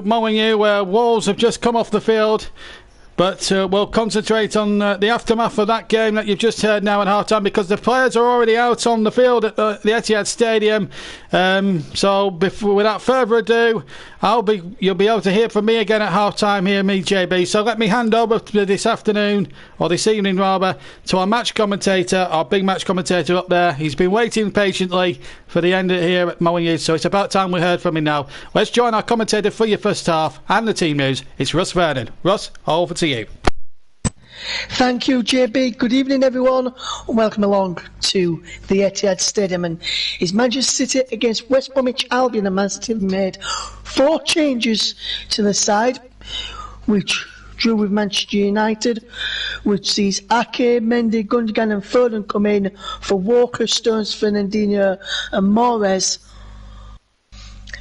Mowing you, where Wolves have just come off the field, but we'll concentrate on the aftermath of that game that you've just heard now at half-time, because the players are already out on the field at the Etihad Stadium. So without further ado, you'll be able to hear from me again at half-time here, me JB. So let me hand over to this afternoon, or this evening rather, to our match commentator, our big match commentator up there. He's been waiting patiently for the end here at Mowing You, so it's about time we heard from him now. Let's join our commentator for your first half and the team news. It's Russ Vernon. Russ, over to you. Thank you, JB. Good evening, everyone. Welcome along to the Etihad Stadium. And it's Manchester City against West Bromwich Albion, and Man City have made 4 changes to the side, which drew with Manchester United, which sees Ake, Mendy, Gundogan and Foden come in for Walker, Stones, Fernandinho and Mahrez.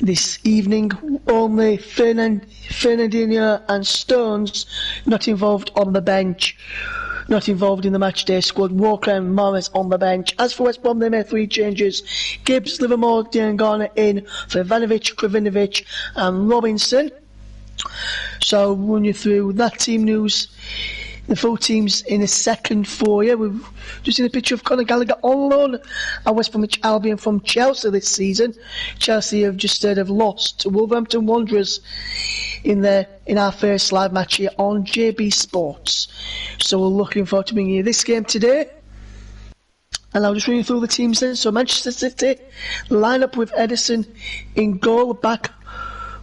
This evening, only Fernandinho and Stones not involved on the bench, not involved in the matchday squad. Walker and Mahrez on the bench. As for West Brom, they made 3 changes. Gibbs, Livermore, Diangana in for Ivanovic, Kravinovic and Robinson. So I'll run you through that team news. The full teams in the second for you. We've just seen a picture of Conor Gallagher on loan at West Bromwich Albion from Chelsea this season. Chelsea have just have lost to Wolverhampton Wanderers in our first live match here on JB Sports. So we're looking forward to bringing you this game today. And I'll just run you through the teams then. So Manchester City line up with Ederson in goal, back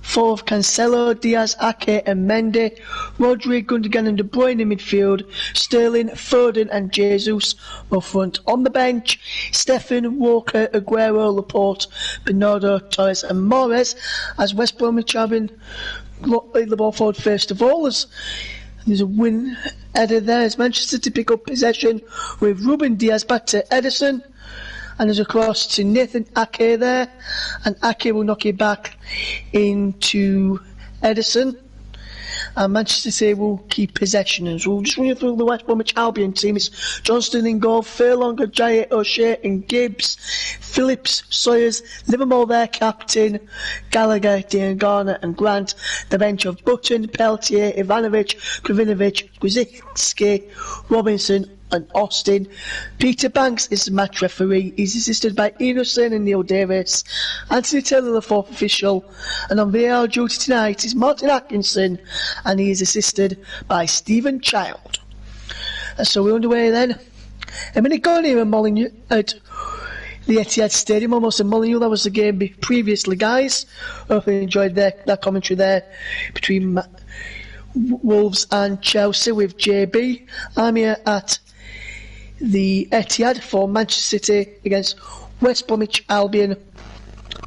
4 of Cancelo, Diaz, Ake and Mendy, Rodri, Gundogan and De Bruyne in midfield, Sterling, Foden and Jesus up front. On the bench, Stefan, Walker, Aguero, Laporte, Bernardo, Torres and Mahrez, as West Bromwich Albion play the ball forward first of all. There's a win header there as Manchester City pick up possession with Ruben Diaz back to Ederson. And there's a cross to Nathan Ake there, and Ake will knock it back into Ederson, and Manchester City will keep possession. And so we'll just run you through the West Bromwich Albion team. It's Johnston in goal, Furlong, Ajayi, O'Shea and Gibbs, Phillips, Sawyers, Livermore their captain, Gallagher, Diangana and Grant. The bench of Button, Peltier, Ivanovic, Kravinovic, Grzycki, Robinson and Austin. Peter Banks is the match referee. He's assisted by Ian Hussain and Neil Davis. Anthony Taylor, the 4th official. And on VAR duty tonight is Martin Atkinson, and he is assisted by Stephen Child. And so we're underway then. A minute gone here at Molineux at the Etihad Stadium, almost in Molineux. That was the game previously, guys. Hope you enjoyed that commentary there between Wolves and Chelsea with JB. I'm here at the Etihad for Manchester City against West Bromwich Albion,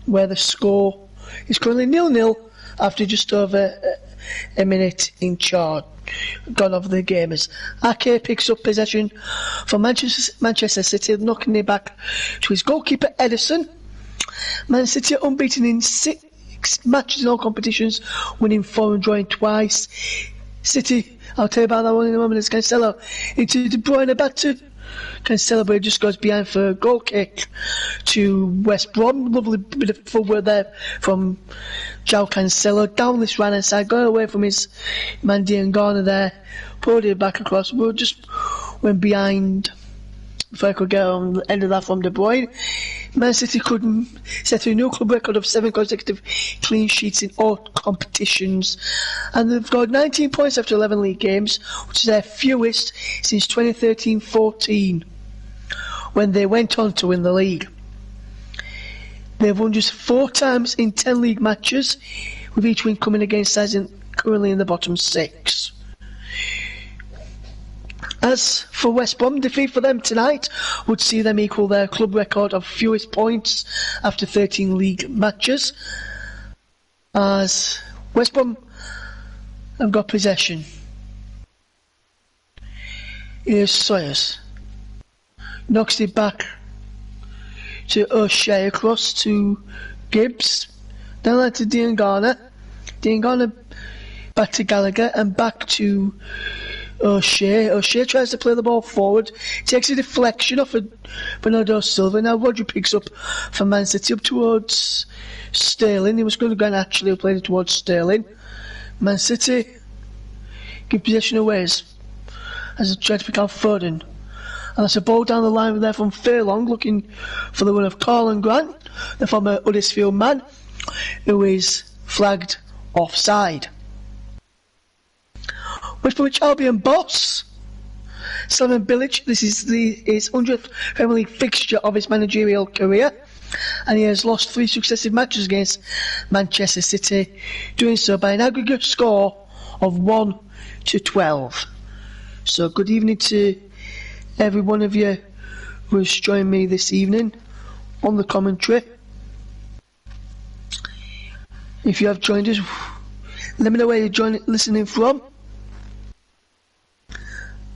where the score is currently 0-0 after just over a minute in charge gone of the gamers. Ake picks up possession for Manchester City, knocking it back to his goalkeeper Ederson. Man City are unbeaten in 6 matches in all competitions, winning 4 and drawing twice. City, I'll tell you about that one in a moment. It's Cancelo into De Bruyne, back to Cancelo, but it just goes behind for a goal kick to West Brom. Lovely bit of footwork there from João Cancelo down this right hand side, going away from his man Diangana there, pulled it back across. We just went behind before I could get on the end of that from De Bruyne. Man City couldn't set a new club record of 7 consecutive clean sheets in all competitions, and they've got 19 points after 11 league games, which is their fewest since 2013-14, when they went on to win the league. They've won just 4 times in 10 league matches, with each win coming against sides currently in the bottom 6. As for West Brom, defeat for them tonight would see them equal their club record of fewest points after 13 league matches, as West Brom have got possession. Here's Sawyers, knocks it back to O'Shea, across to Gibbs, down there to Diangana back to Gallagher and back to O'Shea tries to play the ball forward, takes a deflection off of Bernardo Silva. Now Rodri picks up for Man City up towards Sterling. It was Gundogan actually who played it towards Sterling. Man City give possession away as they try to pick out Foden. And that's a ball down the line there from Furlong, looking for the one of Colin Grant, the former Huddersfield man, who is flagged offside. West Bromwich Albion boss Slaven Bilic. This is his 100th Premier League fixture of his managerial career, and he has lost 3 successive matches against Manchester City, doing so by an aggregate score of 1-12. So good evening to every one of you who has joined me this evening on the commentary. If you have joined us, let me know where you're listening from.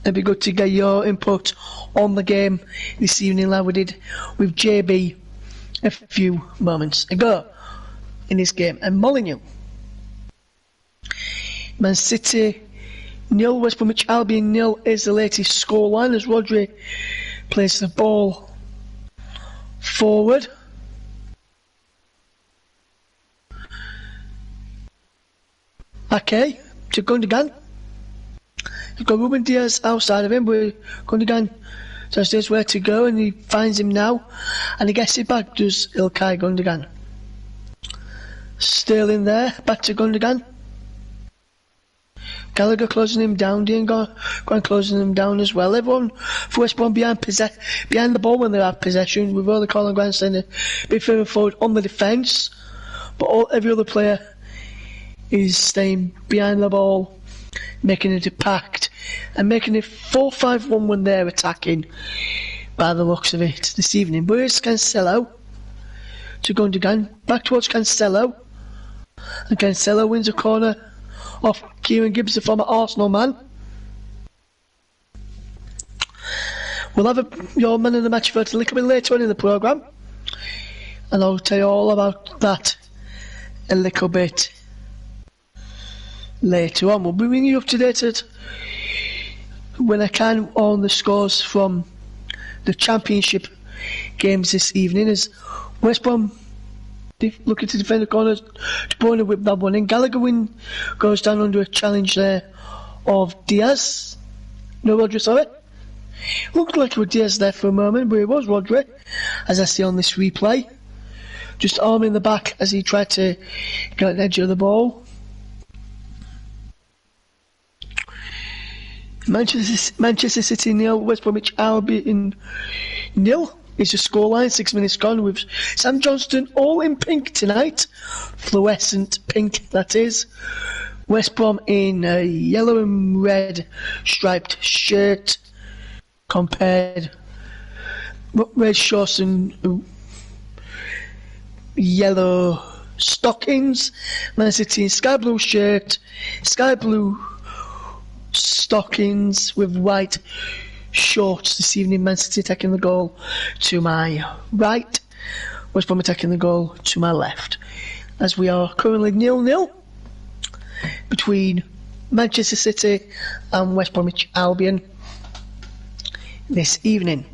It'd be good to get your input on the game this evening, like we did with JB a few moments ago in this game. And Molineux, Man City 0, West Bromwich Albion 0 is the latest scoreline as Rodri plays the ball forward. Okay, to Gundogan. You've got Ruben Diaz outside of him, but Gundogan says where to go, and he finds him now, and he gets it back, does Ilkay Gundogan. Sterling there, back to Gundogan. Gallagher closing him down, Dean Grant closing him down as well. Everyone for West Brom behind the ball when they have possession, with only Colin Grant staying a bit further forward on the defence, but every other player is staying behind the ball, making it packed and making it 4-5-1 when they're attacking by the looks of it this evening. But here's Cancelo to Gundogan, back towards Cancelo, and Cancelo wins a corner off Kieran Gibbs, the former Arsenal man. We'll have your man of the match vote a little bit later on in the programme, and I'll tell you all about that a little bit later on. We'll be bringing you up to date when I can on the scores from the Championship games this evening, as West Brom looking to defend the corner. De Bruyne whip that one in. Gallagher goes down under a challenge there of Diaz. No, Rodri, sorry. Looked like it was Diaz there for a moment, but it was Rodri, as I see on this replay. Just arm in the back as he tried to get an edge of the ball. Manchester City 0, West Bromwich Albion 0 is the scoreline. 6 minutes gone, with Sam Johnston all in pink tonight, fluorescent pink that is. West Brom in a yellow and red striped shirt, compared red shorts and yellow stockings. Man City in sky blue shirt, sky blue stockings with white shorts this evening. Man City attacking the goal to my right, West Brom attacking the goal to my left, as we are currently 0-0 between Manchester City and West Bromwich Albion this evening.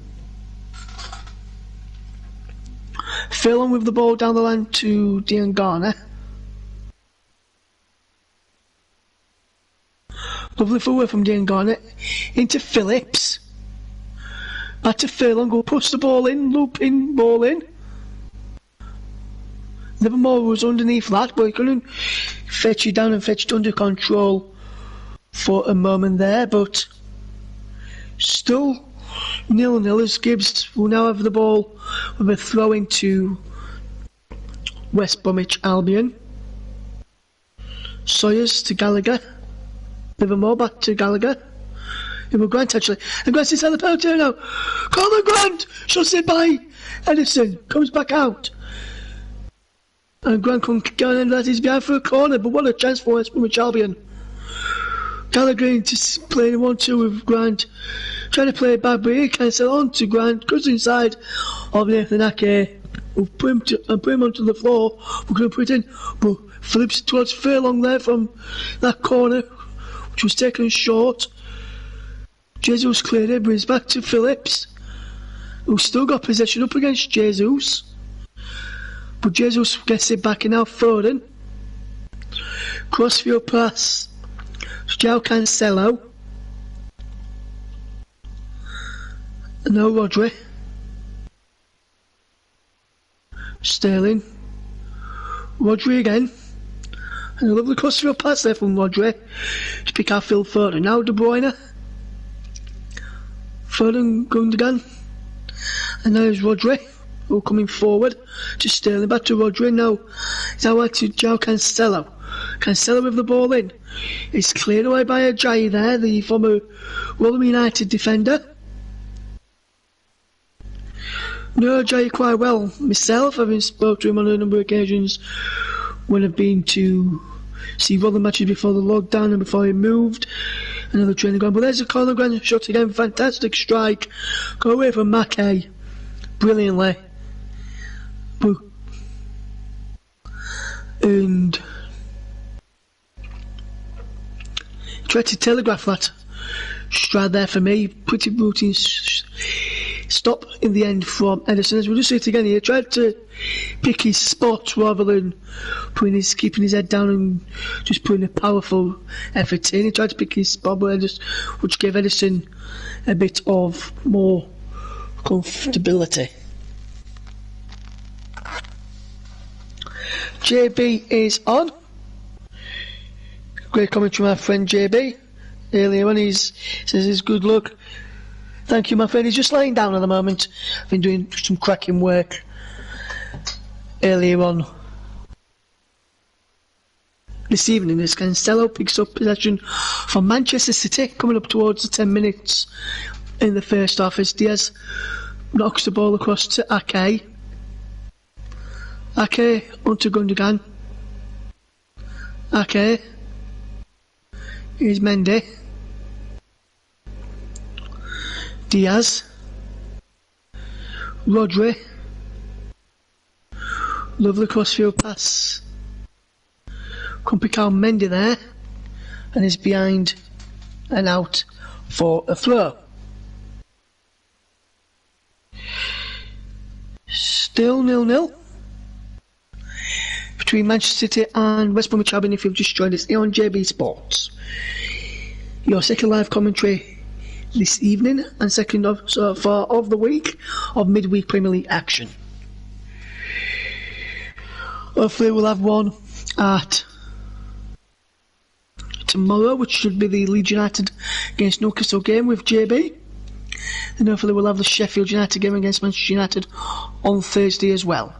Furlong with the ball down the line to Dean Garner. Lovely forward from Dean Garner into Phillips. Back to Furlong, will push the ball in, loop in, ball in. Livermore was underneath that, but he couldn't fetch it down and fetch it under control for a moment there, but still 0-0 as Gibbs will now have the ball with a throw into West Bromwich Albion. Sawyers to Gallagher. Livermore back to Gallagher. It was Grant actually. And Grant's inside the penalty now. Colin Grant shuts it by Edison. Comes back out. And Grant can go and that is behind for a corner, but what a chance for West Bromwich Albion. Gallagher into playing 1-2 with Grant. Trying to play it back, but he can't sell on to Grant. Goes inside of Nathan Ake. We'll put him onto the floor. We're going to put it in. But flips towards Furlong there from that corner, which was taken short. Jesus cleared it, brings back to Phillips, who's still got possession up against Jesus. But Jesus gets it back in now, Foden. Crossfield pass. João Cancelo. And now Rodri. Sterling. Rodri again. And a lovely crossfield pass there from Rodri to pick out Phil Foden. Now De Bruyne. Foden Gundogan. And now there's Rodri, who coming forward to Sterling, back to Rodri. Now it's out to João Cancelo. Cancelo with the ball in. It's cleared away by Ajayi there, the former Rotherham United defender. Know Ajayi quite well myself, having spoke to him on a number of occasions when I've been to see Rotherham matches before the lockdown and before he moved. Another training ground. But there's a corner ground shot again. Fantastic strike. Go away from Mackay. Brilliantly. And tried to telegraph that stride there for me. Pretty routine stop in the end from Edison. As we'll just see it again, he tried to pick his spot rather than keeping his head down and just putting a powerful effort in. He tried to pick his spot, which gave Edison a bit of more comfortability. JB is on. Great comment from my friend JB. Earlier on, he says it's good luck. Thank you, my friend. He's just lying down at the moment. I've been doing some cracking work earlier on this evening. As Cancelo picks up possession from Manchester City, coming up towards the 10 minutes in the first half as Diaz knocks the ball across to Ake. Ake onto Gundogan. Ake. Here's Mendy. Diaz. Rodri. Lovely crossfield pass. Can pick out Mendy there. And is behind and out for a throw. Still 0-0. Between Manchester City and West Bromwich Albion, if you've just joined us here on JB Sports. Your second live commentary this evening and second so far of the week of midweek Premier League action. Hopefully we'll have one at tomorrow, which should be the Leeds United against Newcastle game with JB. And hopefully we'll have the Sheffield United game against Manchester United on Thursday as well.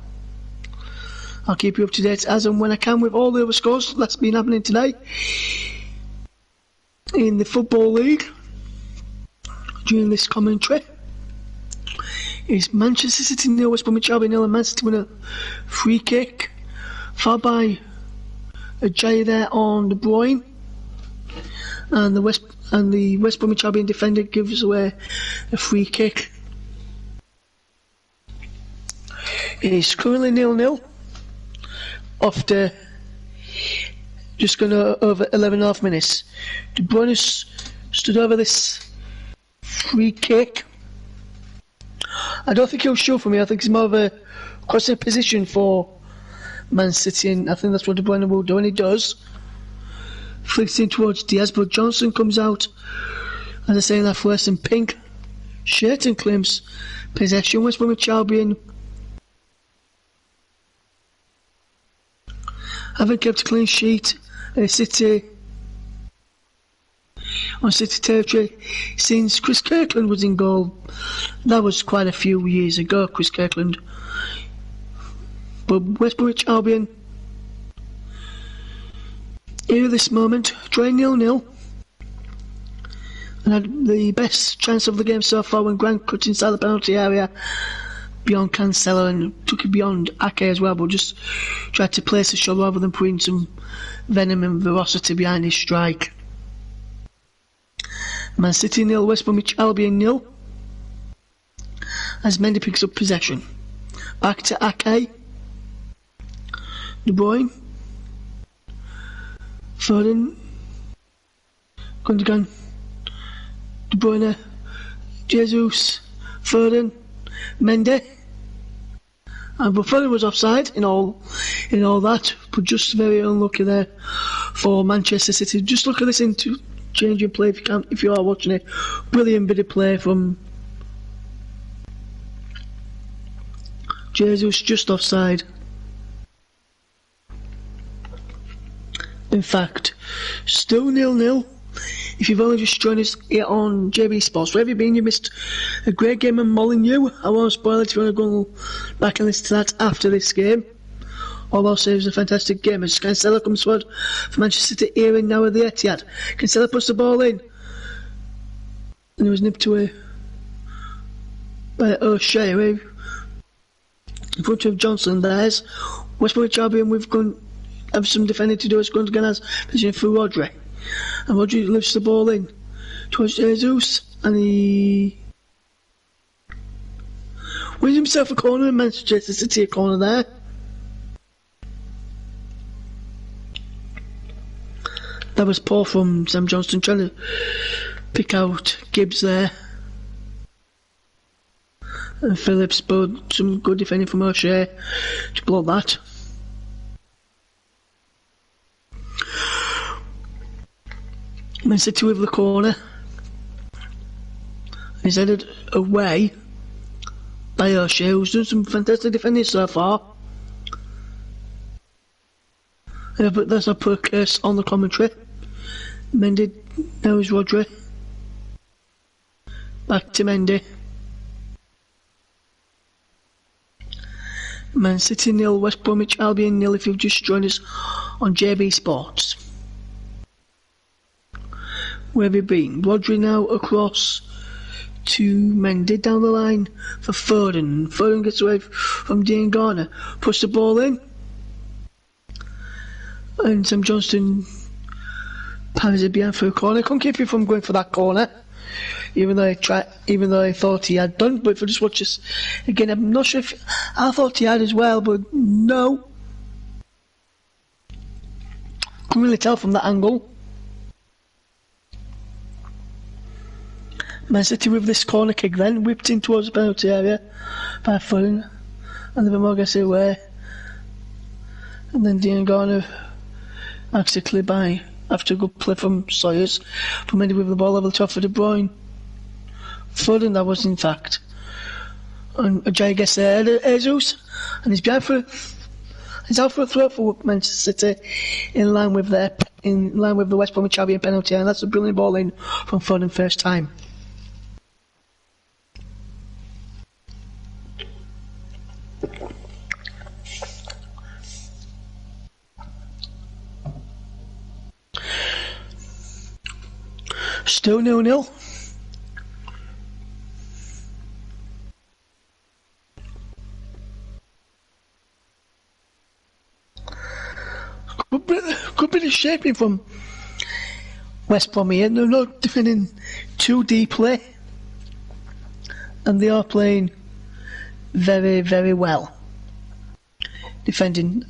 I'll keep you up to date as and when I can with all the other scores that's been happening today in the Football League during this commentary. Is Manchester City 0, West Bromwich Albion 0, and Man City win a free kick. Fouled by Ajayi there on De Bruyne. And the West Bromwich Albion defender gives away a free kick. It is currently 0-0 after just going over 11.5 minutes. De Bruyne stood over this free kick. I don't think he'll shoot for me. I think it's more of a crossing position for Man City, and I think that's what De Bruyne will do, and he does. Flicks in towards Diaz, but Johnson comes out, as I say, in that fluorescent pink shirt and claims possession. West Bromwich Albion haven't kept a clean sheet City on City territory since Chris Kirkland was in goal. That was quite a few years ago, Chris Kirkland. But West Bromwich Albion here at this moment, drawing 0-0, and had the best chance of the game so far when Grant cut inside the penalty area beyond Cancelo and took it beyond Ake as well, but just tried to place a shot rather than putting some venom and ferocity behind his strike. Man City 0, West Bromwich Albion 0, as Mendy picks up possession. Back to Ake. De Bruyne. Foden. Gundogan. De Bruyne, Jesus, Foden, Mendy. And Foden was offside in all that, but just very unlucky there for Manchester City. Just look at this into changing play if you are watching it. Brilliant bit of play from Jesus, just offside. In fact, still 0-0. If you've only just joined us here on JB Sports, where have you been? You missed a great game of Molineux. I won't spoil it if you want to go back and listen to that after this game. All I'll say is a fantastic game as Cancelo comes forward for Manchester City here and now at the Etihad. Cancelo puts the ball in. And it was nipped away by O'Shea. In front of Johnson, there's West Bromwich Albion. We've gone have some defending to do. It's going to get us position for Rodri. And Rodri lifts the ball in towards Jesus, and he wins himself a corner in Manchester City, a corner there. That was poor from Sam Johnston, trying to pick out Gibbs there. And Phillips, but some good defending from O'Shea to block that. Man City with the corner. He's headed away by O'Shea, who's done some fantastic defending so far. But that's a poor curse on the commentary. Mendy, now is Rodri. Back to Mendy. Man City 0, West Bromwich Albion 0 if you've just joined us on JB Sports. Where have you been? Rodri now across to Mendy down the line for Foden. Foden gets away from Dean Garner, puts the ball in, and Sam Johnston parries it behind for a corner. Couldn't keep you from going for that corner, even though I thought he had done. But if I just watch this again, I'm not sure if I thought he had as well, but no, couldn't really tell from that angle. Man City with this corner kick then, whipped in towards the penalty area by Foden, and the Brom gets it away. And then Dean Garner actually clear by after a good play from Sawyers. From Mendy with the ball level top for De Bruyne. Foden, that was in fact. And Ajay gets there, Jesus, and he's behind for. He's out for a throw for Manchester City, in line with the West Bromwich Albion penalty, and that's a brilliant ball in from Foden first time. Still 0-0. Good bit of shaping from West Brom here. They're not defending too deeply, and they are playing very, very well defending.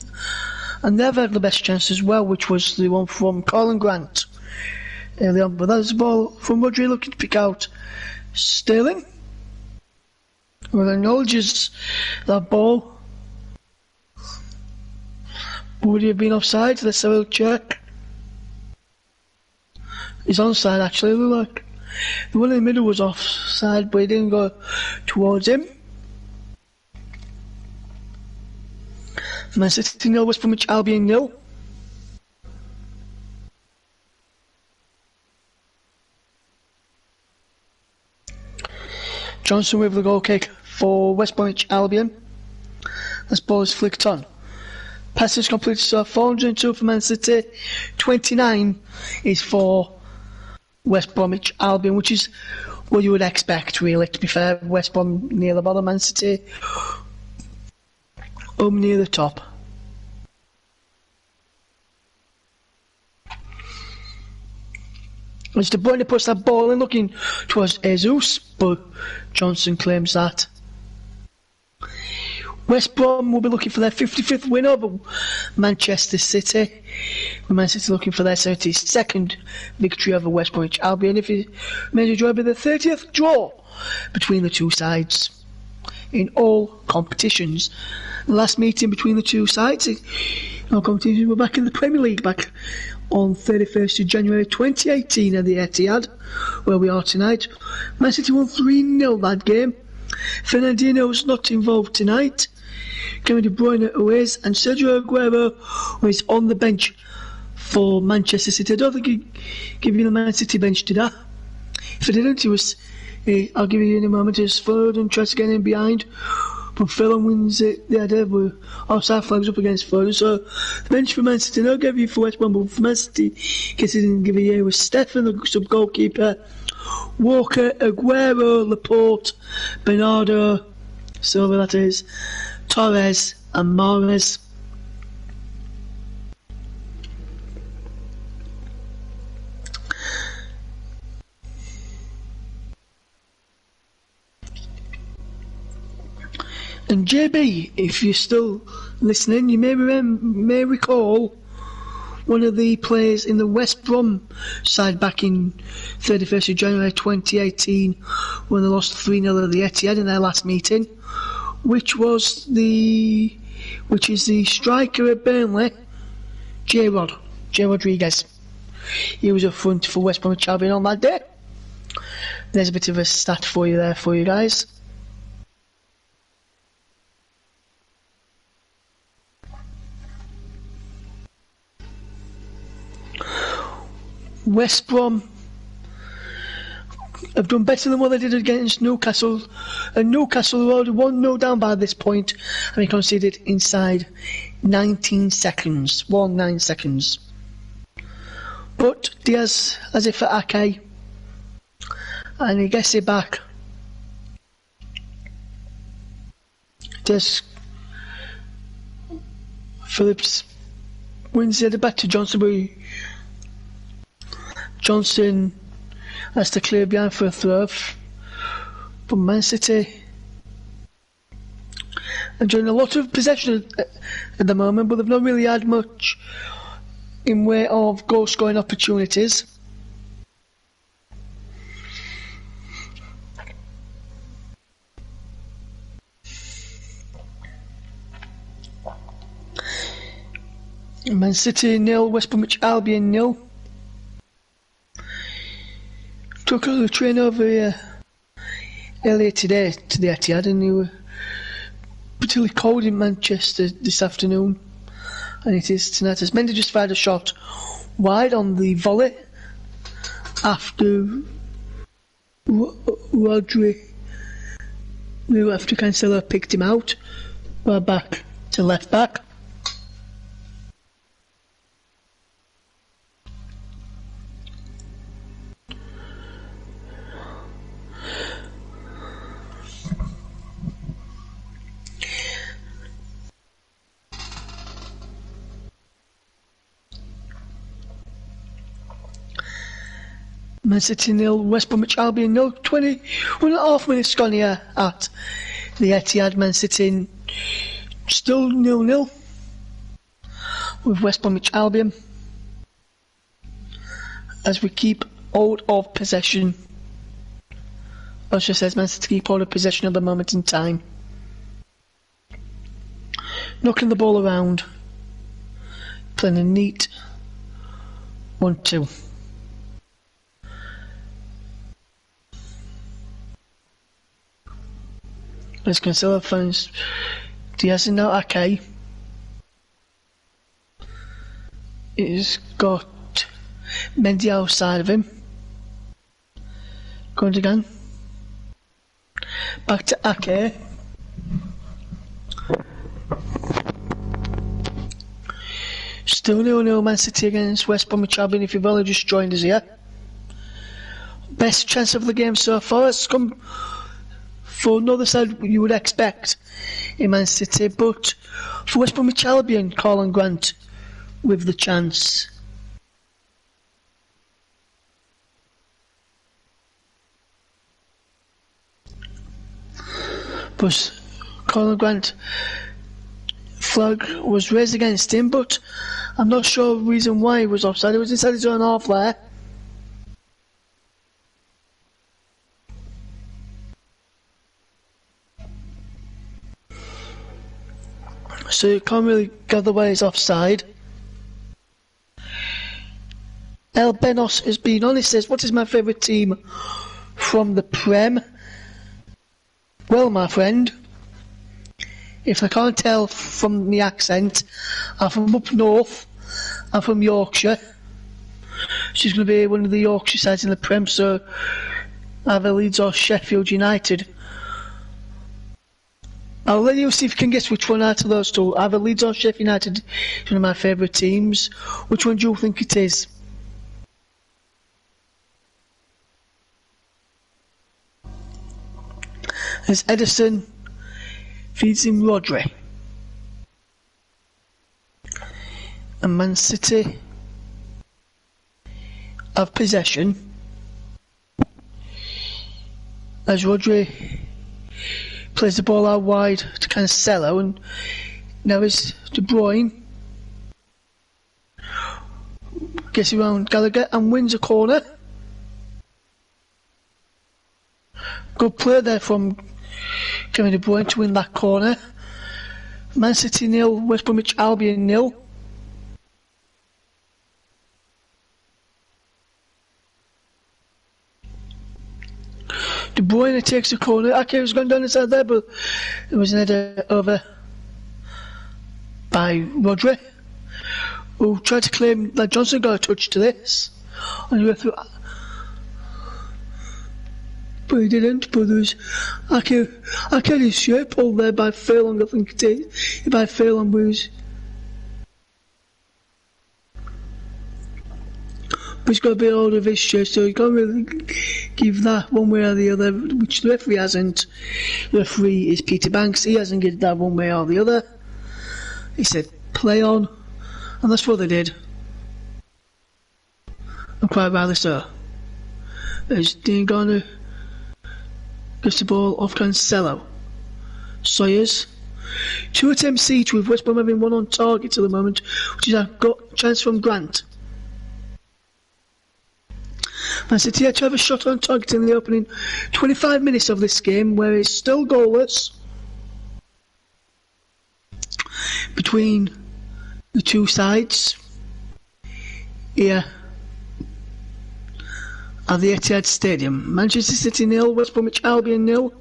And they've had the best chance as well, which was the one from Colin Grant early on. But that's the ball from Rodri looking to pick out Sterling, who acknowledges that ball. Would he have been offside? Let's have a check. He's onside actually. Look, the one in the middle was offside, but he didn't go towards him. Man City 0, West Bromwich Albion 0. Johnson with the goal kick for West Bromwich Albion. This ball is flicked on. Pass is completed, so 402 for Man City, 29 is for West Bromwich Albion, which is what you would expect, really, to be fair. West Brom near the bottom, Man City near the top. As De Bruyne puts that ball in, looking towards Jesus, but Johnson claims that. West Brom will be looking for their 55th win over Manchester City. with Man City looking for their 32nd victory over West Bromwich Albion. If it remains a draw, it'll be the 30th draw between the two sides in all competitions. The last meeting between the two sides in all competitions were back in the Premier League, back on 31st of January 2018 at the Etihad, where we are tonight. Man City won 3-0 that game. Fernandinho was not involved tonight. Kevin De Bruyne away, and Sergio Aguero was on the bench for Manchester City. I don't think he gave you the Man City bench, did I? If I didn't, I'll give you in a moment. His Foden tries to get in behind, but Foden wins it. The idea with offside flags up against Foden. So the bench for Man City, no give you for West Brom, but for Man City, because he didn't give a year, was Stefan, the sub goalkeeper, Walker, Aguero, Laporte, Bernardo Silva, that is, Torres and Mahrez. And JB, if you're still listening, you may recall one of the players in the West Brom side back in 31st of January 2018 when they lost 3-0 at the Etihad in their last meeting, which is the striker at Burnley, J Rodriguez. He was up front for West Bromwich Albion on that day. There's a bit of a stat for you there for you guys. West Brom have done better than what they did against Newcastle, and Newcastle were already 1-0 down by this point, and they conceded inside 19 seconds. But Diaz has it for Ake, and he gets it back. Diaz, Phillips wins it back to Johnson, but Johnson has to clear behind for a throw. But Man City enjoying a lot of possession at the moment, but they've not really had much in way of goal scoring opportunities. Man City 0, West Bromwich Albion 0. Took a train over here earlier today to the Etihad, and they were particularly cold in Manchester this afternoon, and it is tonight. As Mendy just fired a shot wide on the volley after Rodri, after Cancelo picked him out. We're back to left back. Man City 0, West Bromwich Albion 0. 21.5 minutes gone here at the Etihad. Man City still 0-0 with West Bromwich Albion as we keep hold of possession. Usher says Man City keep hold of possession at the moment in time. Knocking the ball around, playing a neat 1-2. As Cancelo finds Diaz and now Ake. He's got Mendy outside of him. Going again. Back to Ake. Still 0-0 Man City against West Bromwich Albion if you've only just joined us here. Best chance of the game so far has come for another side you would expect in Man City, but for West Bromwich Albion, Colin Grant with the chance. But Colin Grant flag was raised against him, but I'm not sure the reason why he was offside. It was inside his own half there. So you can't really gather why he's offside. El Benos has been on. He says, what is my favourite team from the Prem? Well, my friend, if I can't tell from the accent, I'm from up north. I'm from Yorkshire. She's going to be one of the Yorkshire sides in the Prem, so either Leeds or Sheffield United. I'll let you see if you can guess which one out of those two. Either Leeds or Sheffield United is one of my favourite teams. Which one do you think it is? As Edison feeds in Rodri. And Man City have possession as Rodri plays the ball out wide to Cancelo, and now is De Bruyne gets around Gallagher and wins a corner. Good play there from Kevin De Bruyne to win that corner. Man City 0, West Bromwich Albion 0. De Bruyne takes the corner. Okay, it was going down inside there, but it was an header over by Rodri, who tried to claim that Johnson got a touch to this. And he went through, but he didn't. But there was his shirt pulled there by Furlong, I think it is. By Furlong, but he's got a bit older of his shirt, so you can't really give that one way or the other, which the referee hasn't. The referee is Peter Banks. He hasn't given that one way or the other. He said, play on, and that's what they did. And quite rightly so. As Dean Garner gets the ball off Cancelo. Sawyers. 2 attempts each, with West Brom having 1 on target at the moment, which is a chance from Grant. Man City had to have a shot on target in the opening 25 minutes of this game, where it's still goalless between the two sides here at the Etihad Stadium. Manchester City 0, West Bromwich Albion 0.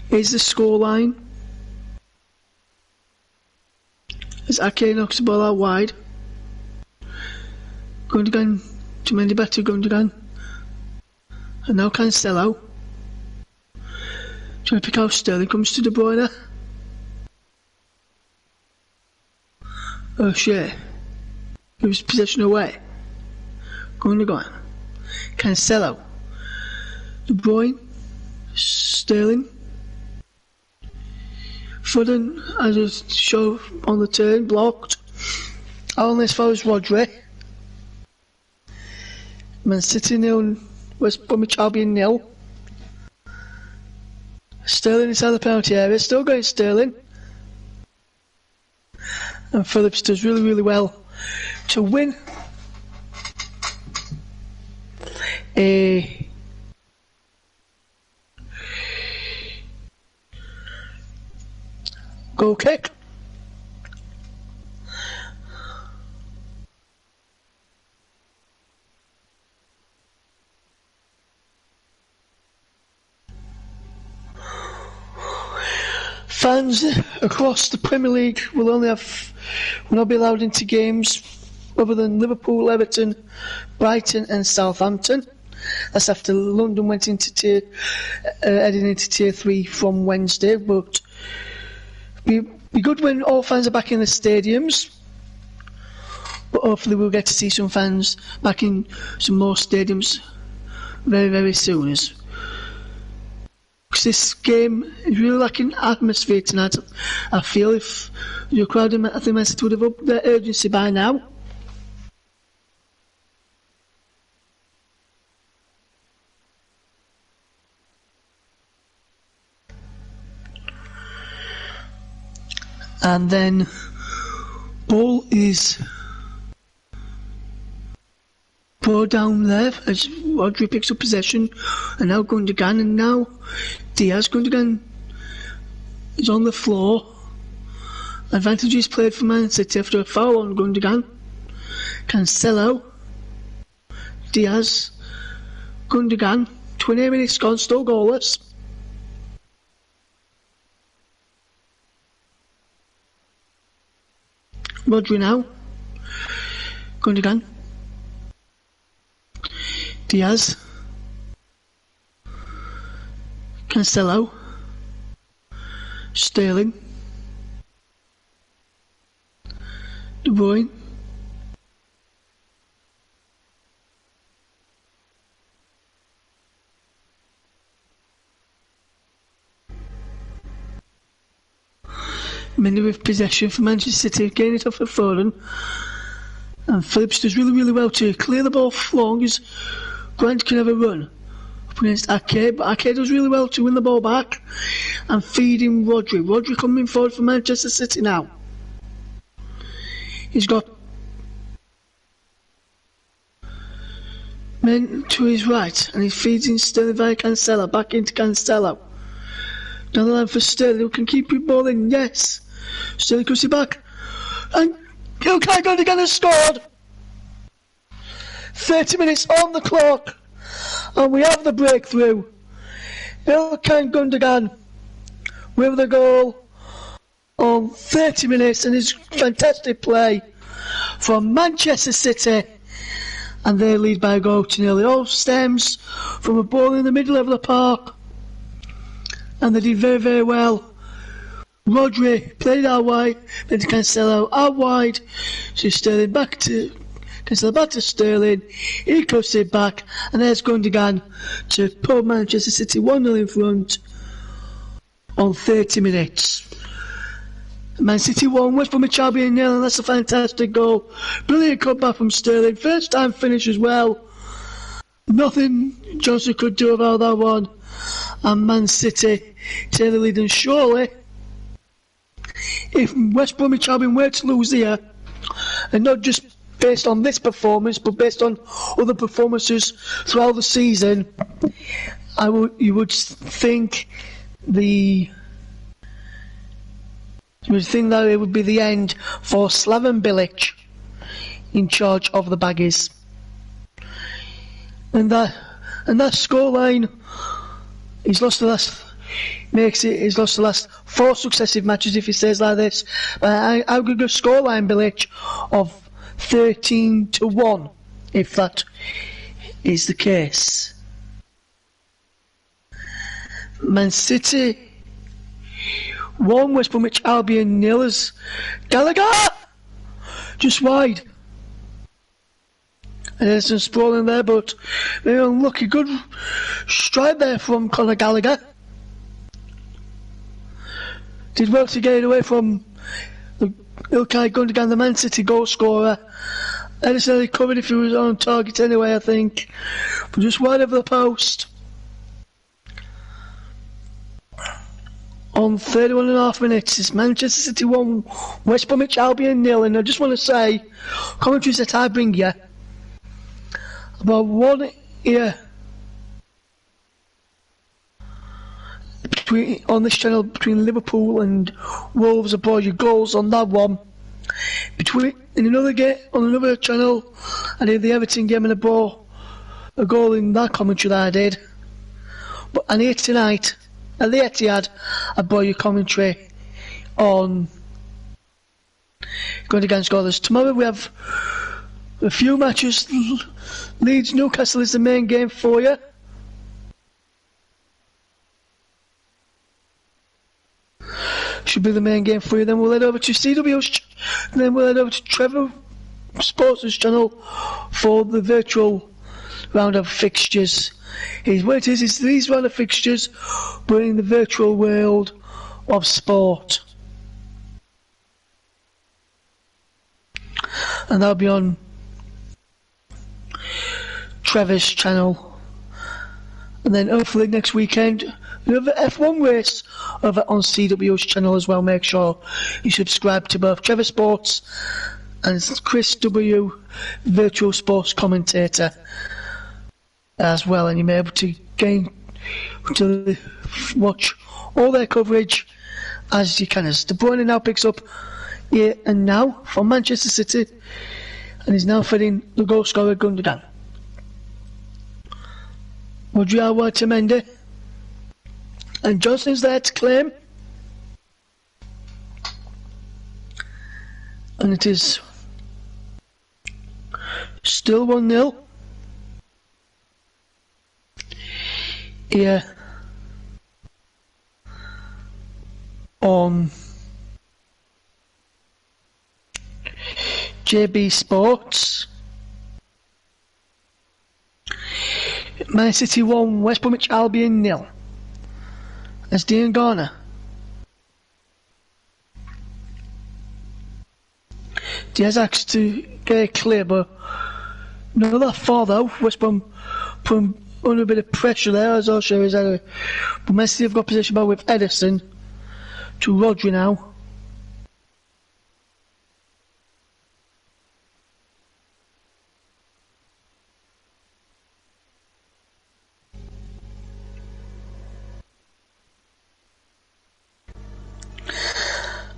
Here's the scoreline as Ake knocks the ball out wide. Gundogan to Mendy, back to Gundogan. And now Cancelo. Trying to pick out Sterling, comes to De Bruyne. O'Shea gives possession away. Gundogan. Cancelo. De Bruyne. Sterling. Foden, as a show on the turn, blocked. Only as far as Rodri. Man City 0, West Bromwich Albion 0. Sterling inside the penalty area, still going Sterling. And Phillips does really, really well to win a goal kick. Fans across the Premier League will not be allowed into games other than Liverpool, Everton, Brighton and Southampton. That's after London went into heading into Tier 3 from Wednesday, but it'll be good when all fans are back in the stadiums. But hopefully we'll get to see some fans back in some more stadiums very, very soon. Because this game is really lacking atmosphere tonight. I feel if you're crowded, I think Man City would have upped their urgency by now. And then ball is brought down there as Rodri picks up possession, and now Gundogan, and now Diaz. Gundogan is on the floor. Advantage is played for Man City after a foul on Gundogan. Cancelo, Diaz, Gundogan. 28 minutes gone, still goalless. Rodri now. Gundogan. Diaz. Cancelo. Sterling. De Bruyne. Many with possession for Manchester City, getting it off of Foden. And Phillips does really well to clear the ball long as Grant can have a run up against Ake, but Ake does really well to win the ball back and feed in Rodri. Rodri coming forward for Manchester City now. He's got men to his right and he feeds in Sterling via Cancelo, back into Cancelo. Down the line for Sterling, who can keep it ball in, yes. Sterling cuts it back. And Ilkay Gundogan has scored. 30 minutes on the clock. And we have the breakthrough. Ilkay Gundogan with the goal on 30 minutes, and his fantastic play from Manchester City. And they lead by a goal to 0. It all stems from a ball in the middle of the park. And they did very well. Rodri played out wide, then to Cancelo out wide, so Sterling back to Cancelo, back to Sterling. He cuts it back, and there's Gundogan to put Manchester City 1-0 in front on 30 minutes. Man City 1, West Bromwich Albion 0, and that's a fantastic goal. Brilliant comeback from Sterling, first time finish as well. Nothing Johnson could do about that one. And Man City take the lead, and surely if West Bromwich Albion were to lose here, and not just based on this performance but based on other performances throughout the season, you would think that it would be the end for Slaven Bilic in charge of the Baggies. And that scoreline, he's lost the last 4 successive matches if he stays like this. But I would go scoreline, Bilic, of 13-1, if that is the case. Man City 1, West Bromwich Albion 0 as Gallagher just wide. And there's some sprawling there, but very unlucky. Good strike there from Conor Gallagher. Did well to get it away from Ilkay Gundogan, the Man City goal scorer. Edison had covered if he was on target anyway, I think. But just wide of the post. On 31.5 minutes, it's Manchester City 1, West Bromwich Albion 0. And I just want to say, commentaries that I bring you, about one year on this channel between Liverpool and Wolves, I brought you goals on that one. In another game on another channel, I did the Everton game and I brought a goal in that commentary that I did. And here tonight at the Etihad, I brought you commentary on Gundogan scorers. Tomorrow we have a few matches. Leeds Newcastle is the main game for you. Should be the main game for you. Then we'll head over to CW's, then we'll head over to Trevor Sports' channel for the virtual round of fixtures. What it is these round of fixtures, but in the virtual world of sport. And that'll be on Trevor's channel. And then hopefully next weekend, another F1 race over on CW's channel as well. Make sure you subscribe to both Trevor Sports and Chris W, Virtual Sports Commentator as well, and you'll be able to watch all their coverage as you can. As De Bruyne now picks up here and now for Manchester City, and is now feeding the goal scorer Gundogan. Rodri wide to Mendy, and Johnson's there to claim, and it is still 1-0 here on JB Sports. Man City 1, West Bromwich Albion 0. As Dean Garner Diaz asks to get it clear, but not that far though. West Brom put under a bit of pressure there, as also is but Man City have got possession back with Edison to Rodri now.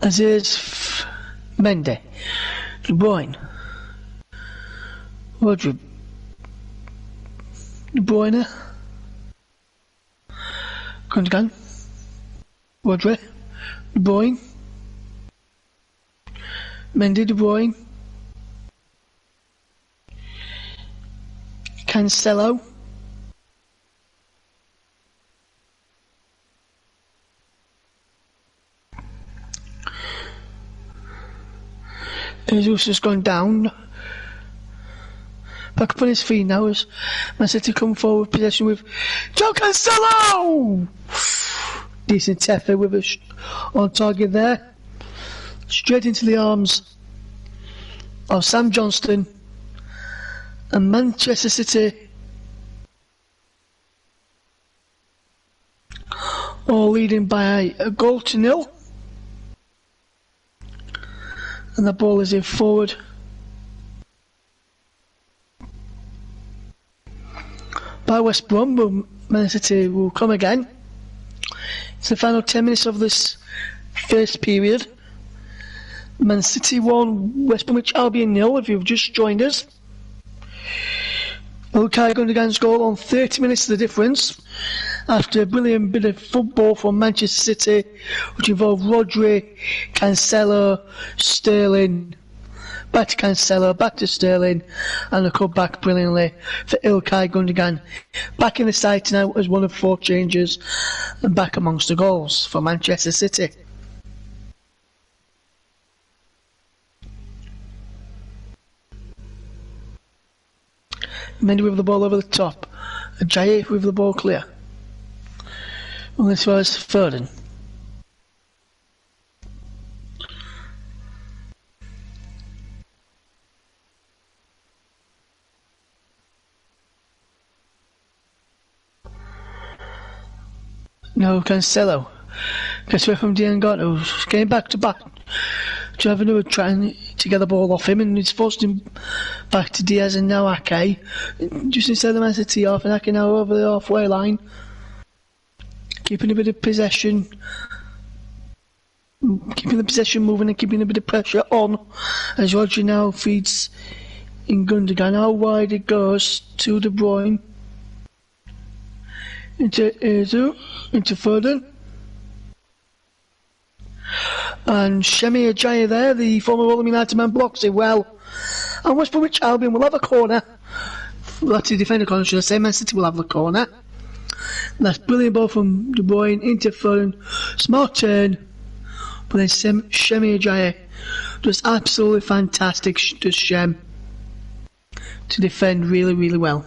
As is Mendy, De Bruyne, Rodri, De Bruyne, Gundogan, Rodri, De Bruyne, Mendy, De Bruyne, Cancelo, Jesus has gone down. Back up on his feet now as Man City come forward possession with Joe Cancelo! Decent effort with us on target there. Straight into the arms of Sam Johnston, and Manchester City all leading by a 1-0. And the ball is in forward by West Brom, but Man City will come again. It's the final 10 minutes of this first period. Man City 1, West Bromwich Albion 0, if you've just joined us. Ilkay Gundogan's goal on 30 minutes of the difference, after a brilliant bit of football from Manchester City, which involved Rodri, Cancelo, Sterling, back to Cancelo, back to Sterling, and a cut back brilliantly for Ilkay Gundogan. Back in the side now as one of 4 changes, and back amongst the goals for Manchester City. Mendy with the ball over the top, Ajayi with the ball clear. And this was Foden. No, Cancelo. Gets away from Diangano, who's getting back to back. Trevor Noah trying to get the ball off him, and he's forced him back to Diaz and now Ake. Just inside the Man City half, and Ake now over the halfway line. Keeping a bit of possession. Keeping the possession moving and keeping a bit of pressure on. As Rodri now feeds in Gundogan. How wide it goes to De Bruyne. Into Ezu. Into Foden. And Shemi Ajayi there, the former Rotherham United man, blocks it well. And West Bromwich Albion will have a corner. Well, that's the defender corner, should I say. Man City will have the corner. And that's brilliant ball from De Bruyne into Foden. Smart turn. But then Shemi Ajayi does absolutely fantastic, does Shem, to defend really, really well.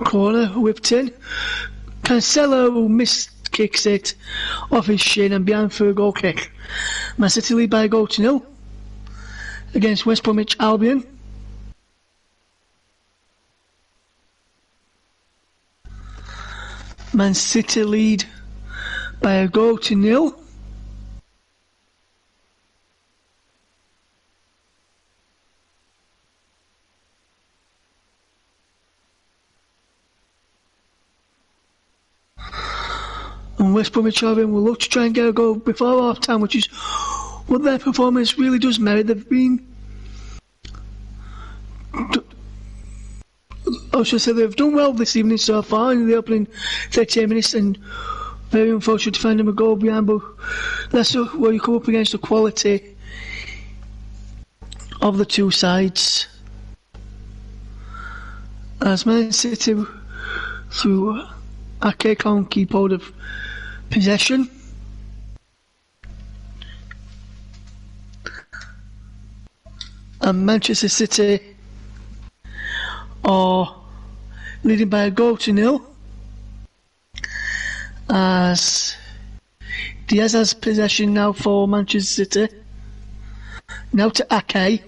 Corner whipped in. Cancelo missed kicks it off his shin and behind for a goal kick. Man City lead by a 1-0 against West Bromwich Albion. Man City lead by a goal to nil. And West Bromwich Albion will look to try and get a goal before half time, which is what their performance really does merit. They've been, I should say, they've done well this evening so far in the opening 38 minutes, and very unfortunate to find them a goal behind, but that's where you come up against the quality of the two sides. As Man City, through Ake, can't keep hold of possession. And Manchester City are leading by a goal to nil, as Diaz has possession now for Manchester City. Now to Ake.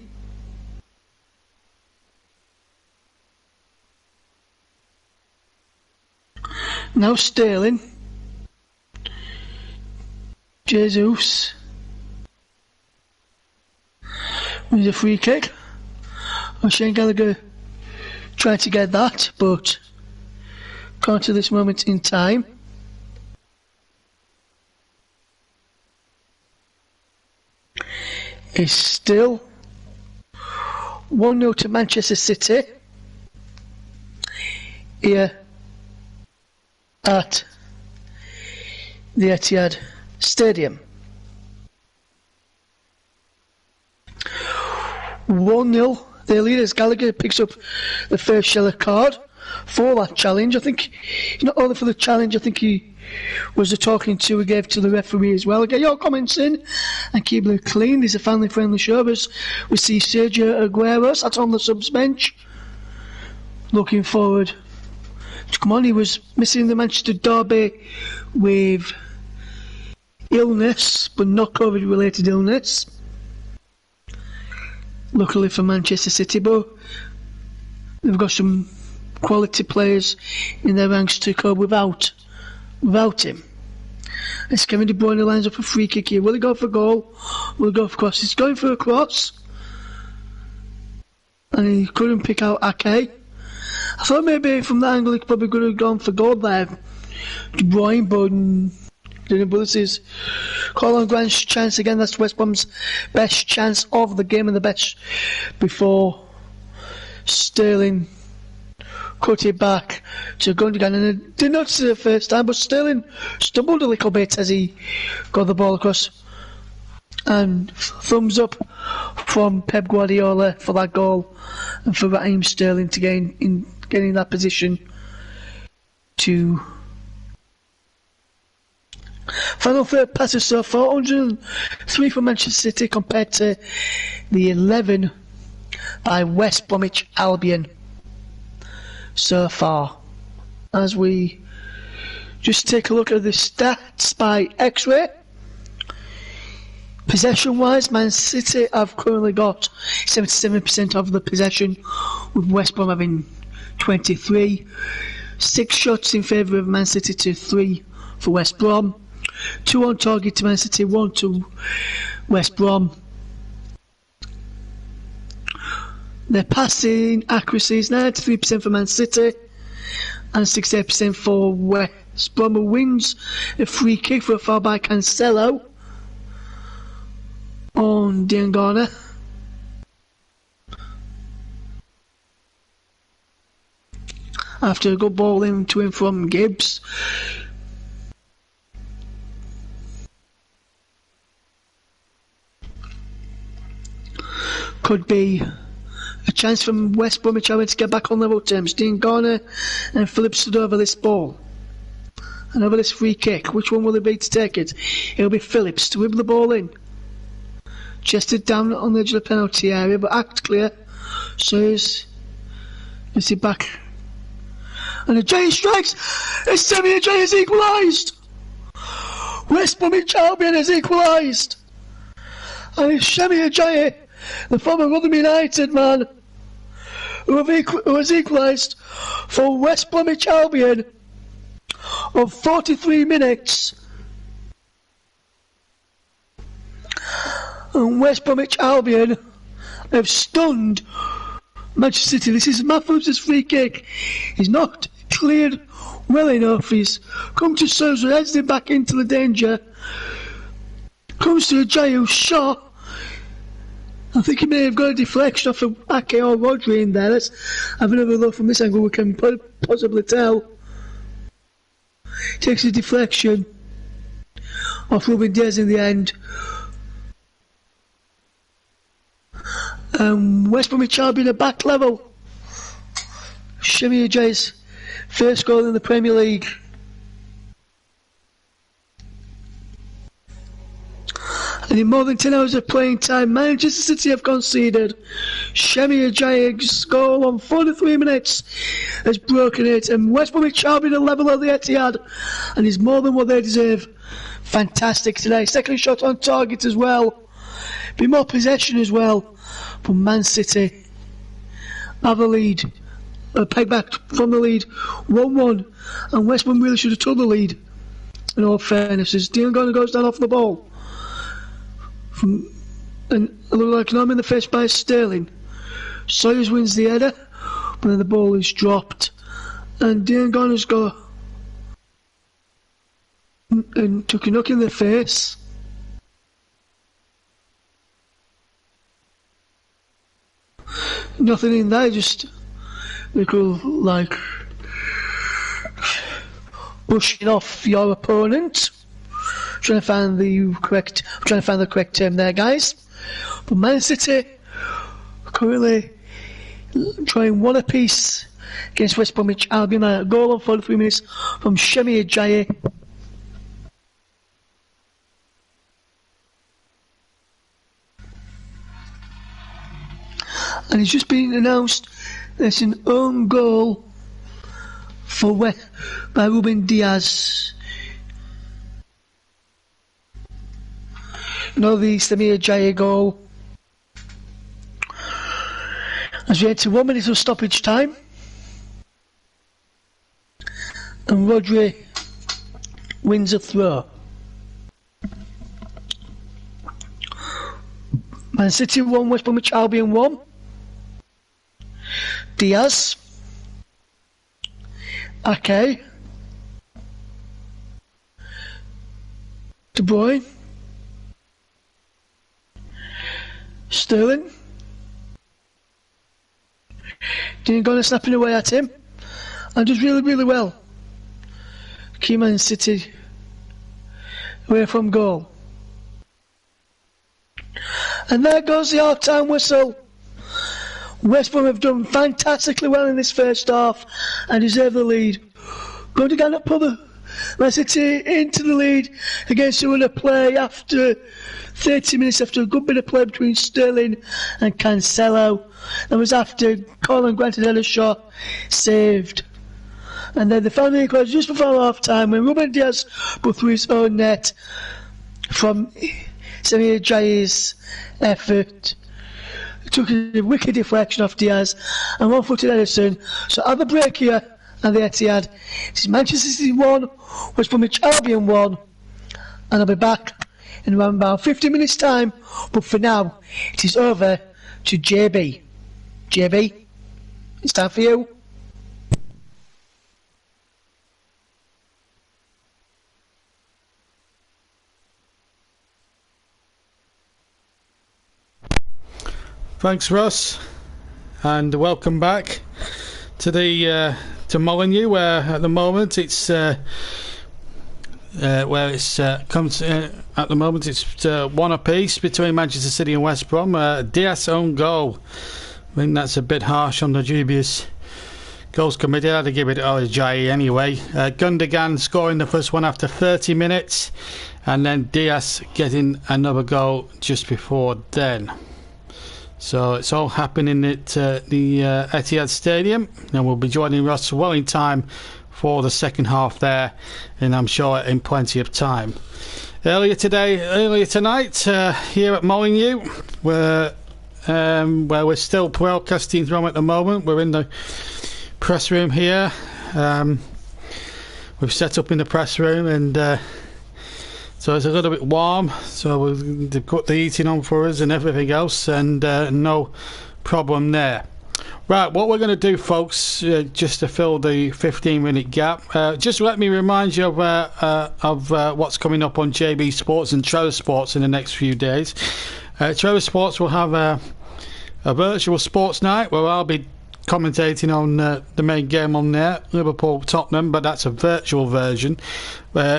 Now Sterling. Jesus. With a free kick. Shane Gallagher tried to get that, but can't to this moment in time. It's still 1-0 to Manchester City here at the Etihad Stadium. 1-0. Their leaders, Gallagher, picks up the first yellow card for that challenge. I think, not only for the challenge, I think he was the talking to he gave to the referee as well. Get your comments in and keep it clean. This is a family-friendly show. As we see Sergio Aguero sat on the subs bench, looking forward to come on. He was missing the Manchester derby with illness, but not COVID-related illness. Luckily for Manchester City, but they've got some quality players in their ranks to cope without him. As Kevin De Bruyne lines up a free kick here. Will he go for goal? Will he go for cross? He's going for a cross, and he couldn't pick out Ake. I thought maybe from that angle he probably could have gone for goal there, De Bruyne, but didn't. But this is Colin Grant's chance again. That's West Brom's best chance of the game and the best before Sterling cut it back to Gundogan. And I did not see it the first time, but Sterling stumbled a little bit as he got the ball across. And thumbs up from Pep Guardiola for that goal and for Raheem Sterling to getting that position to. Final third passes so far, 103 for Manchester City compared to the 11 by West Bromwich Albion so far. As we just take a look at the stats by X-ray, possession-wise, Man City have currently got 77% of the possession, with West Brom having 23. 6 shots in favour of Man City to 3 for West Brom. 2 on target to Man City, 1 to West Brom. Their passing accuracy is 93% for Man City and 68% for West Brom, who wins a free kick for a foul by Cancelo on Diangana. After a good ball in to him from Gibbs. Could be a chance from West Bromwich Albion to get back on level terms. Dean Garner and Phillips stood over this ball and over this free kick. Which one will it be to take it? It'll be Phillips to whip the ball in. Chested down on the edge of the penalty area, but act clear. So is he back? And Ajayi strikes. It's Semi Ajayi has equalised. West Bromwich Albion has equalised. And it's Semi Ajayi, the former Rotherham United man, who has equalised for West Bromwich Albion. of 43 minutes. And West Bromwich Albion have stunned Manchester City. This is Matthews' free kick. He's not cleared well enough. He's come to Sousa, heads him back into the danger. Comes to Ajayi, shot. I think he may have got a deflection off of Ake or Rodri in there. Let's have another look from this angle. We can possibly tell. Takes a deflection off Ruben Diaz in the end. West Bromwich Albion at back level. Shemi Ajayi's first goal in the Premier League. And in more than 10 hours of playing time, Manchester City have conceded. Shemi Ajayi's goal on 43 minutes has broken it, and West Bromwich Albion at level of the Etihad, and is more than what they deserve. Fantastic today. Second shot on target as well. Be more possession as well. But Man City have a lead. A peg back from the lead. 1-1. And West Brom really should have took the lead. In all fairness, as Dion Garner goes down off the ball. And it looked like an arm in the face by Sterling. Sawyers wins the header, but then the ball is dropped. And Dion Garner's got and took a knock in the face. Nothing in there, just little like brushing off your opponent. Trying to find the correct term there, guys. But Man City currently trying one apiece against West Bromwich Albion. A goal on 43 minutes from Shemi Ajayi. And it's just been announced there's an own goal by Ruben Diaz. No, the Shemi Ajayi goal. As we enter 1 minute of stoppage time. And Rodri wins a throw. Man City 1, West Bromwich Albion 1. Diaz. Ake. De Bruyne. Sterling. Didn't go snapping away at him. And does really, really well. Key Man City away from goal. And there goes the half-time whistle. West Brom have done fantastically well in this first half and deserve the lead. Going to get up put Man City into the lead against a run of play after 30 minutes after a good bit of play between Sterling and Cancelo. That was after Colin granted had a shot saved. And then the final equaliser just before half time when Ruben Diaz put through his own net from Shemi Ajayi's effort. Took a wicked deflection off Diaz and one-footed Edison. So at the break here at the Etihad, it's Manchester City 1, West Bromwich Albion 1, and I'll be back in around about 50 minutes time. But for now, it is over to JB. JB, it's time for you. Thanks, Russ, and welcome back to the to Molineux, where at the moment it's comes at the moment it's one apiece between Manchester City and West Brom. Diaz own goal. I think that's a bit harsh on the dubious goals committee. I had to give it to Ajayi anyway. Gundogan scoring the first one after 30 minutes, and then Diaz getting another goal just before then. So it's all happening at the Etihad Stadium, and we'll be joining Ross well in time for the second half there, and I'm sure in plenty of time. Earlier tonight, here at Molineux, where we're still broadcasting from at the moment. We're in the press room here. we've set up in the press room, and so it's a little bit warm. So they've got the heating on for us and everything else, and no problem there. Right, what we're going to do, folks, just to fill the 15-minute gap, just let me remind you of what's coming up on JB Sports and Trevor Sports in the next few days. Trevor Sports will have a virtual sports night where I'll be commentating on the main game on there, Liverpool-Tottenham, but that's a virtual version.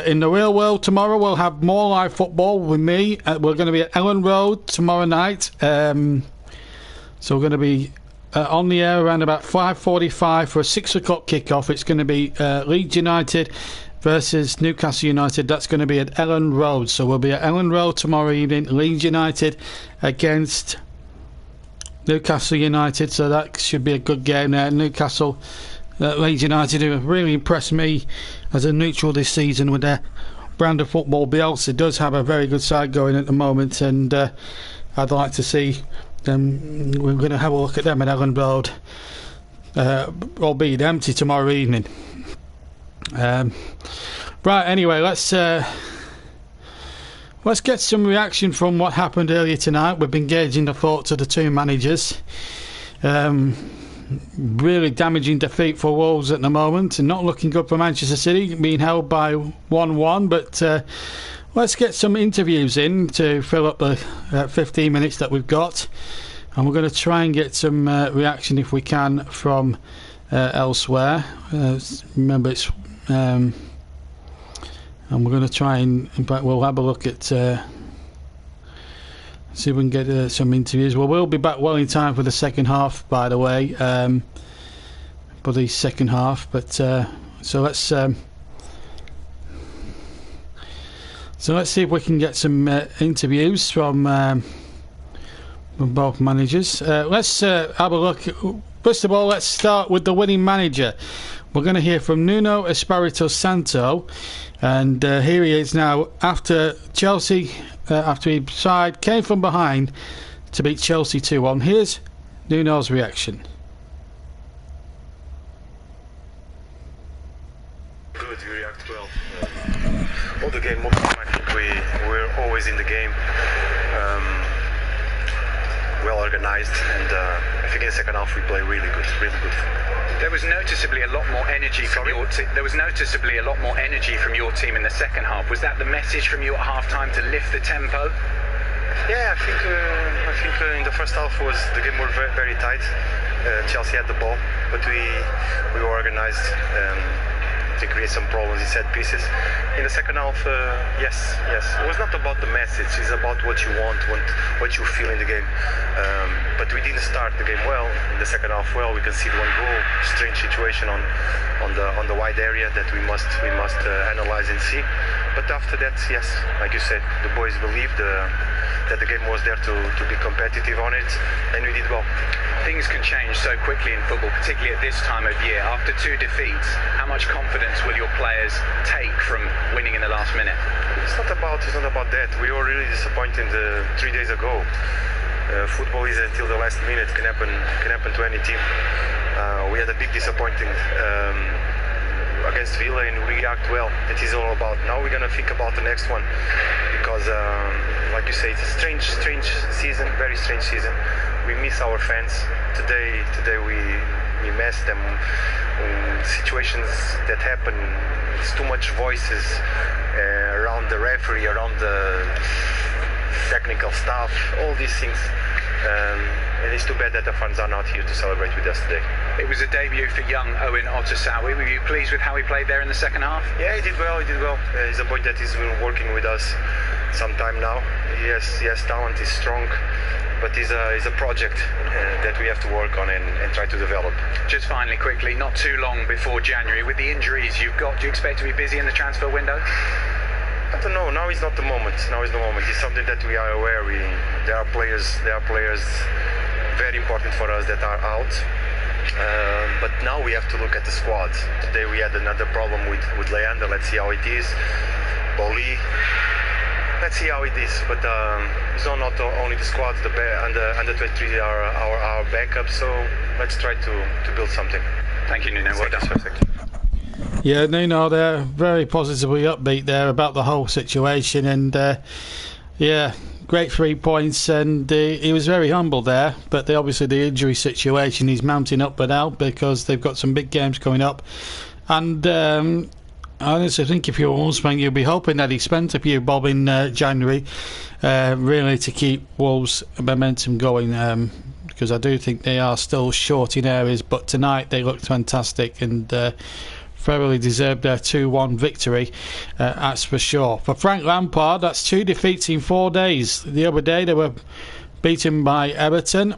In the real world tomorrow, we'll have more live football with me. We're going to be at Ellen Road tomorrow night. So we're going to be on the air around about 5:45 for a 6 o'clock kickoff. It's going to be Leeds United versus Newcastle United. That's going to be at Ellen Road. So we'll be at Ellen Road tomorrow evening. Leeds United against Newcastle United. So that should be a good game there. Newcastle, Leeds United, who have really impressed me as a neutral this season with their brand of football. Bielsa does have a very good side going at the moment, and I'd like to see them. We're going to have a look at them at Ellen Road, albeit empty tomorrow evening. Right, anyway, let's get some reaction from what happened earlier tonight. We've been gauging the thoughts of the two managers. Really damaging defeat for Wolves at the moment, and not looking good for Manchester City, being held by 1-1. But let's get some interviews in to fill up the 15 minutes that we've got, and we're going to try and get some reaction if we can from elsewhere. Remember, it's and we're going to try and, in fact, we'll have a look at see if we can get some interviews. Well, we'll be back well in time for the second half, by the way, for the second half. But so let's see if we can get some interviews from both managers. Let's have a look. First of all, let's start with the winning manager. We're going to hear from Nuno Espirito Santo, and here he is now after Chelsea, after his side came from behind to beat Chelsea 2-1. Here's Nuno's reaction. Good, we react well. All the game, I think we're always in the game, well organized, and I think in the second half we play really good, really good. There was noticeably a lot more energy from your team. There was noticeably a lot more energy from your team in the second half. Was that the message from you at half-time to lift the tempo? Yeah, I think in the first half the game was very, very tight. Chelsea had the ball, but we were organized to create some problems in set pieces. In the second half, yes, it was not about the message. It's about what you want, what you feel in the game. But we didn't start the game well. In the second half, well, we conceded one goal. Strange situation on the wide area that we must analyze and see. But after that, yes, like you said, the boys believed that the game was there to be competitive on it, and we did well. Things can change so quickly in football, particularly at this time of year. After 2 defeats, how much confidence will your players take from winning in the last minute? It's not about that. We were really disappointed 3 days ago. Football is until the last minute, can happen to any team. We had a big disappointing against Villa, and we react well. It is all about. Now we're gonna think about the next one, because like you say, it's a strange season, very strange season. We miss our fans. Today we miss them. Situations that happen, it's too much voices around the referee, around the technical staff, all these things. And it's too bad that the fans are not here to celebrate with us today. It was a debut for young Owen Otasawi. Were you pleased with how he played there in the second half? Yeah, he did well. He's a boy that has been working with us some time now. He has talent, he's strong, but he's a project that we have to work on and try to develop. Just finally, quickly, not too long before January, with the injuries you've got, do you expect to be busy in the transfer window? I don't know. Now is not the moment. It's something that we are aware. There are players very important for us that are out. But now we have to look at the squad. Today we had another problem with Leander. Let's see how it is. Boli. Let's see how it is. But it's not only the squad. Under 23 are our backup. So let's try to build something. Thank you, Nuno. Well done. Perfect. Yeah, no, they're very positively upbeat there about the whole situation, and yeah, great 3 points, and he was very humble there, but obviously the injury situation is mounting up now because they've got some big games coming up, and I honestly think if you're a Wolves fan, you'll be hoping that he spent a few bob in January really to keep Wolves' momentum going, because I do think they are still short in areas, but tonight they looked fantastic and thoroughly deserved their 2-1 victory, that's for sure. For Frank Lampard, that's 2 defeats in 4 days. The other day they were beaten by Everton,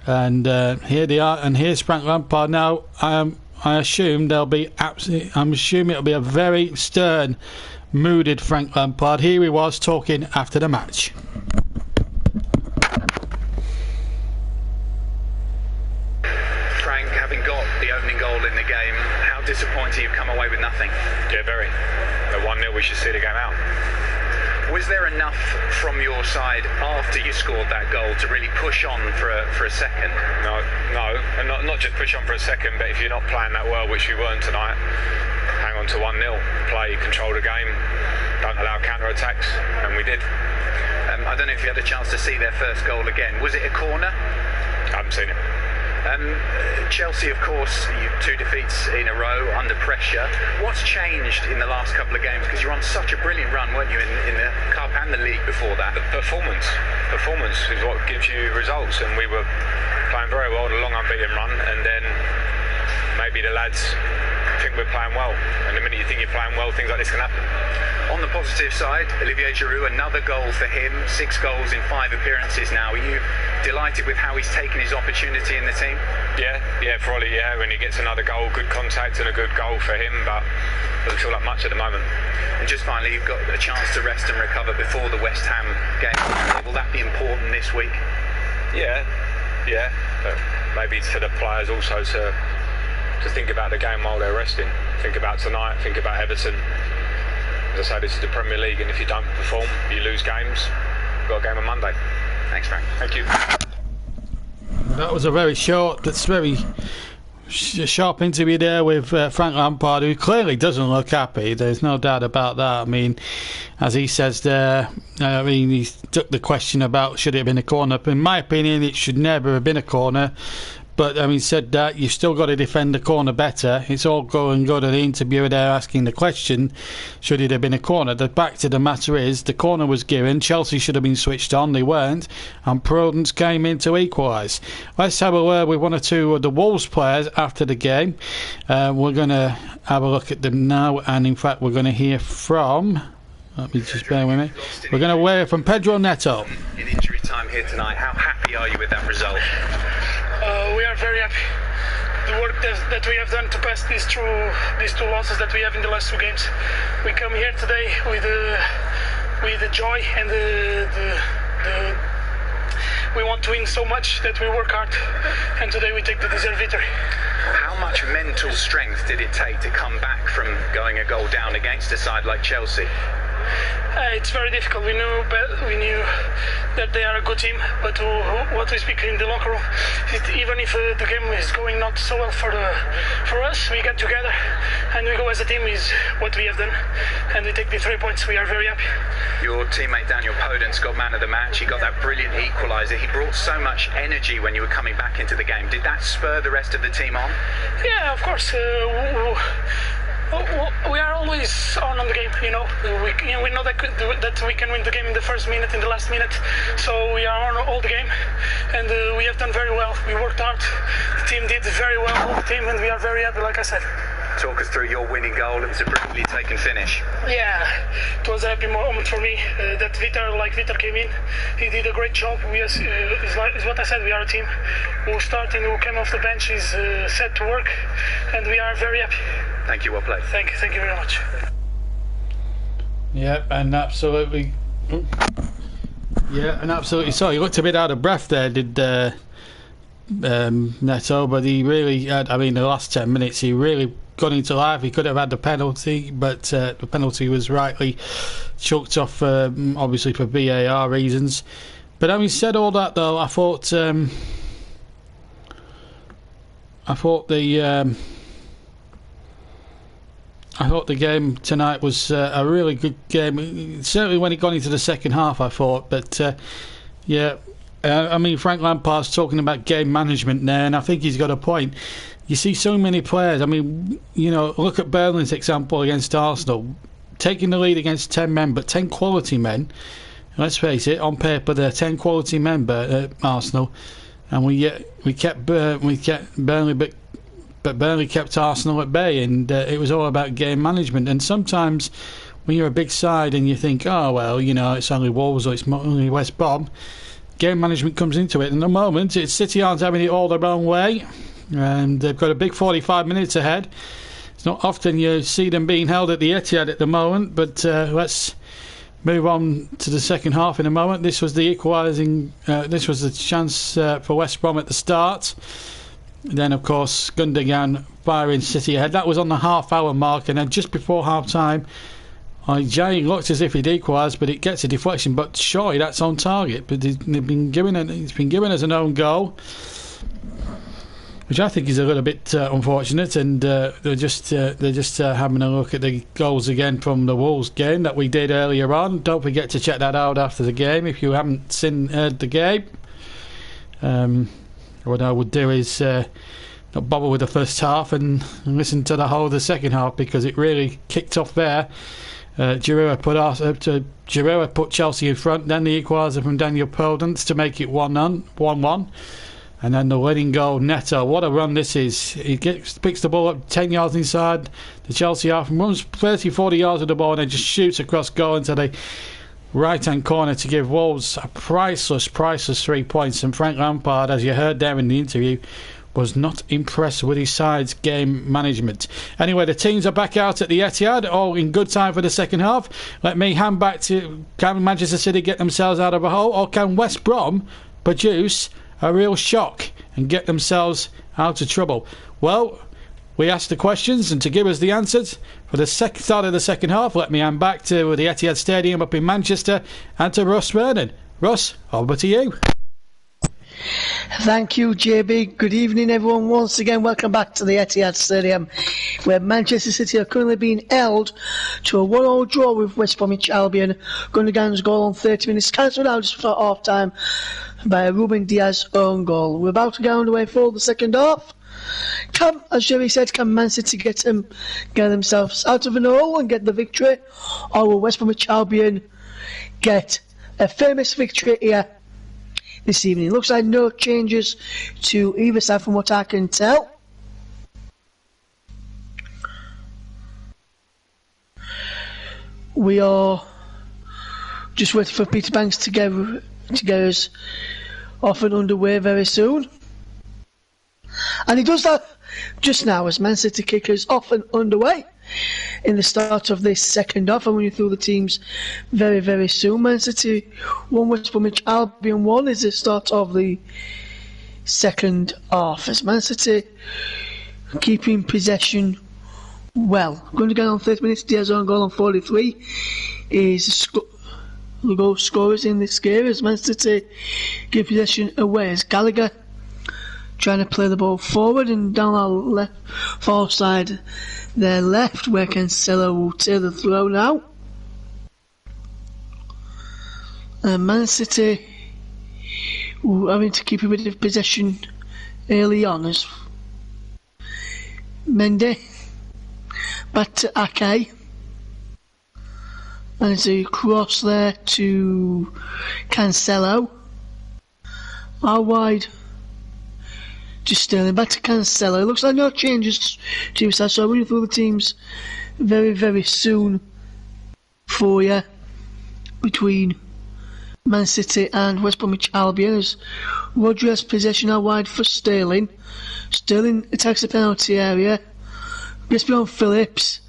and here they are, and here's Frank Lampard now. I assume I'm assuming it'll be a very stern, mooded Frank Lampard. Here he was talking after the match. Frank, having got the opening goal in the game, how disappointing you've come away with nothing? Yeah, very. At 1-0 we should see the game out. Was there enough from your side after you scored that goal to really push on for a second? No, and not just push on for a second, but if you're not playing that well, which we weren't tonight, hang on to 1-0, play, control the game, don't allow counter-attacks, and we did. I don't know if you had a chance to see their first goal again. Was it a corner? I haven't seen it. Chelsea, of course, 2 defeats in a row under pressure. What's changed in the last couple of games? Because you're on such a brilliant run, weren't you, in the Cup and the League before that? The performance is what gives you results, and we were playing very well, the long unbeaten run, and then maybe the lads think we're playing well, and the minute you think you're playing well, things like this can happen. On the positive side, Olivier Giroud, another goal for him, 6 goals in 5 appearances now. Are you delighted with how he's taken his opportunity in the team? Yeah, for Ollie, yeah, when he gets another goal, good contact and a good goal for him, but doesn't feel like much at the moment. And just finally, you've got a chance to rest and recover before the West Ham game. Will that be important this week? Yeah, but maybe for the players also to think about the game while they're resting. Think about tonight, think about Everton. As I say, this is the Premier League, and if you don't perform, you lose games. We've got a game on Monday. Thanks, Frank. Thank you. That was a very sharp interview there with Frank Lampard, who clearly doesn't look happy. There's no doubt about that. I mean, as he says there, he took the question about should it have been a corner. In my opinion, it should never have been a corner. But he said that you've still got to defend the corner better. It's all go to the interviewer there asking the question, should it have been a corner? The fact of the matter is, the corner was given. Chelsea should have been switched on. They weren't. And Prudence came in to equalise. Let's have a word with one or two of the Wolves players after the game. We're going to have a look at them now. And in fact, we're going to hear from... Let me just bear with me. We're going to hear from Pedro Neto. In injury time here tonight, how happy are you with that result? We are very happy. The work that we have done to pass these 2 losses that we have in the last 2 games. We come here today with the joy and we want to win so much that we work hard, and today we take the deserved victory. How much mental strength did it take to come back from going a goal down against a side like Chelsea? It's very difficult. We knew that they are a good team, but what we speak in the locker room, even if the game is going not so well for us, we get together and we go as a team. Is what we have done, and we take the 3 points. We are very happy. Your teammate Daniel Podence got man of the match. He got that brilliant equaliser. He brought so much energy when you were coming back into the game. Did that spur the rest of the team on? Yeah, of course. We are always on the game, you know. We know that we can win the game in the first minute, in the last minute. So we are on all the game, and we have done very well. We worked hard. The team did very well, all the team, and we are very happy, like I said. Talk us through your winning goal. It was a brilliantly taken finish. Yeah, it was a happy moment for me that Vitor came in. He did a great job. It's what I said, we are a team who started, who came off the bench, is set to work, and we are very happy. Thank you, well played. Thank you very much. Yeah, and absolutely. So he looked a bit out of breath there, did Neto, but he really had, the last 10 minutes, he really got into life. He could have had the penalty, but the penalty was rightly chucked off, obviously for VAR reasons. But having said all that, though, I thought I thought the game tonight was a really good game. Certainly when it got into the second half, I thought. But I mean, Frank Lampard's talking about game management there, and I think he's got a point. You see so many players. I mean, look at Burnley's example against Arsenal, taking the lead against 10 men, but 10 quality men. Let's face it, on paper they're 10 quality men, but Arsenal, and we kept Burnley, but Burnley kept Arsenal at bay, and it was all about game management. And sometimes when you're a big side and you think, oh well, it's only Wolves or it's only West Brom, game management comes into it. And at the moment, it's City aren't having it all their own way, and they've got a big 45 minutes ahead. It's not often you see them being held at the Etihad at the moment, but let's move on to the second half in a moment. This was the equalising. This was the chance for West Brom at the start. Then, of course, Gundogan firing City ahead. That was on the half-hour mark, and then just before half-time, Jay looked as if he'd equalised, but it gets a deflection. But surely that's on target. But it's been given as an own goal, which I think is a little bit unfortunate. And they're just having a look at the goals again from the Wolves game that we did earlier on. Don't forget to check that out after the game if you haven't heard the game. What I would do is not bother with the first half and listen to the whole of the second half, because it really kicked off there. Giroud put Chelsea in front, then the equaliser from Daniel Podence to make it 1-1, and then the winning goal. Neto, what a run this is. He picks the ball up 10 yards inside the Chelsea half and runs 30-40 yards with the ball, and then just shoots across goal into the right-hand corner to give Wolves a priceless 3 points. And Frank Lampard, as you heard there in the interview, was not impressed with his side's game management. Anyway, the teams are back out at the Etihad, all in good time for the second half. Let me hand back to, can Manchester City get themselves out of a hole, or can West Brom produce a real shock and get themselves out of trouble? Well, we asked the questions, and to give us the answers for the start of the second half, let me hand back to the Etihad Stadium up in Manchester and to Russ Vernon. Russ, over to you. Thank you, JB. Good evening, everyone. Once again, welcome back to the Etihad Stadium, where Manchester City are currently being held to a 1-1 draw with West Bromwich Albion. Gundogan's goal on 30 minutes cancelled out just before half-time by a Ruben Diaz own goal. We're about to get underway for the second half. As Jerry said, can Man City get themselves out of an hole and get the victory, or will West Bromwich Albion get a famous victory here this evening? Looks like no changes to either side from what I can tell. We are just waiting for Peter Banks to get us off and underway very soon. And he does that just now as Man City kickers off and underway in the start of this second half. I'm running through the teams very, very soon. Man City 1, West Bromwich Albion 1 is the start of the second half, as Man City keeping possession well. Going to get on 30 minutes, Diaz on goal on 43 is the goal scorers in this game, as Man City give possession away as Gallagher trying to play the ball forward, and down our left far side their left, where Cancelo will tear the throw now. And Man City having to keep a bit of possession early on, as Mendy back to Ake, and it's a cross there to Cancelo, out wide just Sterling, back to Cancelo. It looks like no changes to his side, so I'll run through the teams very, very soon for you between Man City and West Bromwich Albion, as Rodri has possession out wide for Sterling. Sterling attacks the penalty area, gets beyond Phillips,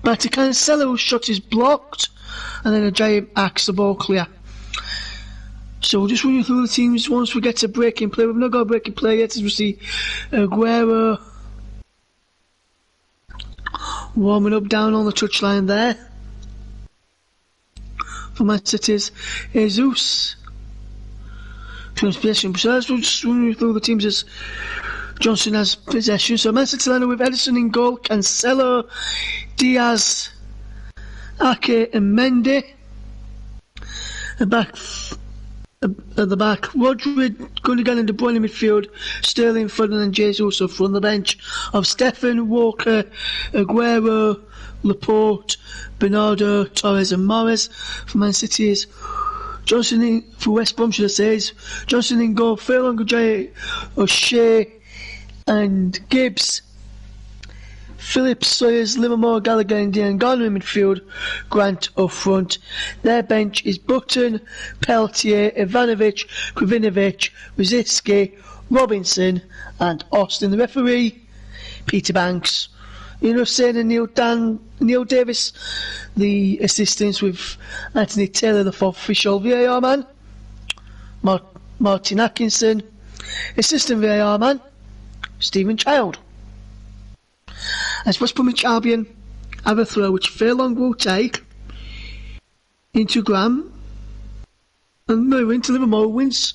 back to Cancelo, whose shot is blocked, and then a giant axe the ball clear. So we'll just run you through the teams once we get to breaking play. We've not got a breaking play yet, as we see Aguero warming up down on the touchline there for Man City's Jesus Possession. So let's just run through the teams as Johnson has possession. So Man City lineup with Ederson in goal, Cancelo, Diaz, Ake and Mendy. At the back, Rodri, Gundogan and De Bruyne in midfield, Sterling, Foden and Jesus up front. The bench of Stefan, Walker, Aguero, Laporte, Bernardo, Torres and Morris. For Man City is Johnson in, for West Brom should I say, is Johnson in goal, Furlong, O'Shea and Gibbs. Phillips, Sawyers, Livermore, Gallagher and Dean Garner in midfield, Grant up front. Their bench is Button, Peltier, Ivanovic, Kravinovic, Rosicky, Robinson and Austin. The referee, Peter Banks. Hussein and Neil Davis, the assistants with Anthony Taylor, the fourth official VAR man. Martin Atkinson, assistant VAR man, Stephen Child. As West Bromwich Albion have a throw which Furlong will take into Graham and move into Livermore, wins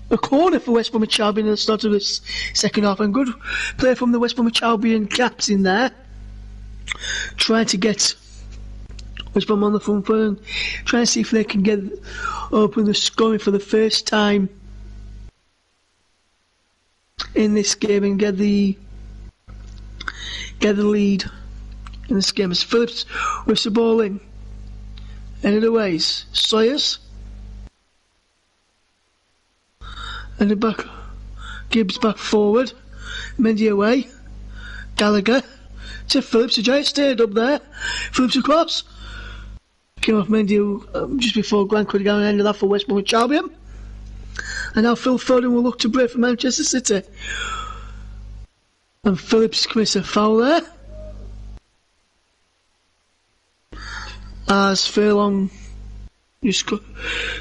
a corner for West Bromwich Albion at the start of this second half, and good play from the West Bromwich Albion caps in there, trying to get West Brom on the front foot and trying to see if they can get open the scoring for the first time in this game and get the lead in this game. As Phillips whips the ball in, and it aways Sawyers and the back, Gibbs back forward, Mendy away, Gallagher to Phillips. The giant stayed up there. Phillips across, came off Mendy just before Grant could go and ended that for West Bromwich Albion. And now Phil Foden will look to break for Manchester City. And Phillips commits a foul there. As Furlong just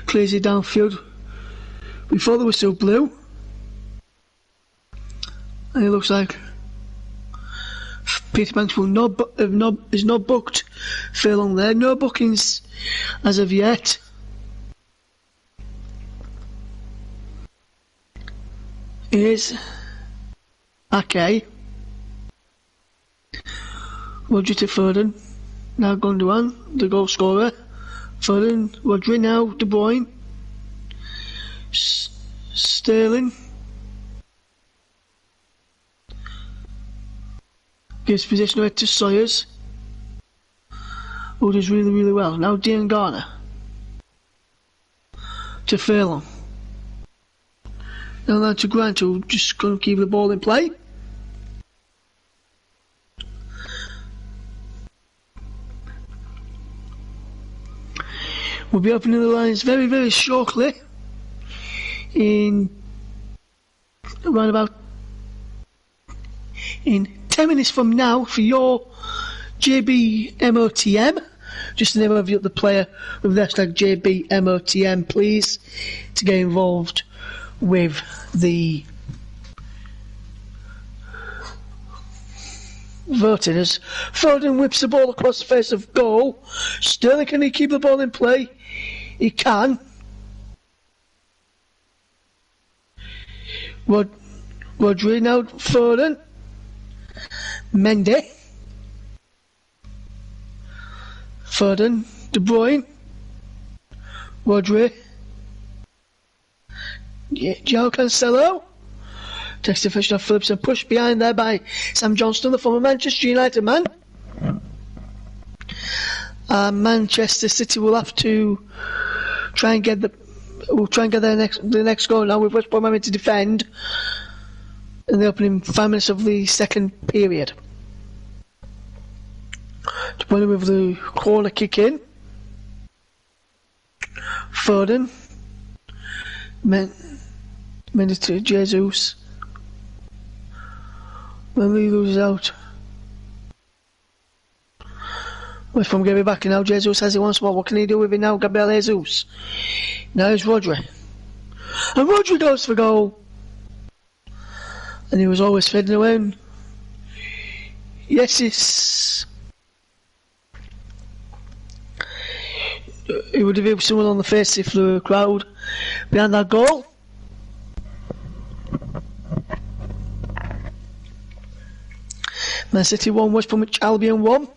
clears it downfield before the whistle blew. And it looks like Peter Banks will is not booked Furlong there. No bookings as of yet. Is Ake. Rodri to Foden. Now Gundogan, the goal scorer. Foden, Rodri now, De Bruyne. Sterling. Gives position away to Sawyers, who does really, really well. Now Dean Garner. To Furlong. Now down to Grant, who just couldn't keep the ball in play. We'll be opening the lines very, very shortly. In 10 minutes from now for your JBMOTM. Just to name of the player with the hashtag JBMOTM, please, to get involved with the voting. As Foden whips the ball across the face of goal. Sterling, can he keep the ball in play? He can. Rodri now, Foden. Mendy. Foden. De Bruyne. Rodri. João Cancelo. Takes the fish off Phillips and pushed behind there by Sam Johnston, the former Manchester United man. Manchester City will have to try and get the next goal now, with West Brom having to defend in the opening 5 minutes of the second period. To play with the corner kick in. Foden. Mendy to Jesus. When he loses out. West Brom get it back, and now Jesus has it once more. What can he do with it now? Gabriel Jesus. Now it's Rodri. And Rodri goes for goal. And he was always fading away. Yes, he would have hit someone on the face if there were a crowd behind that goal. Man City 1, West Bromwich Albion 1.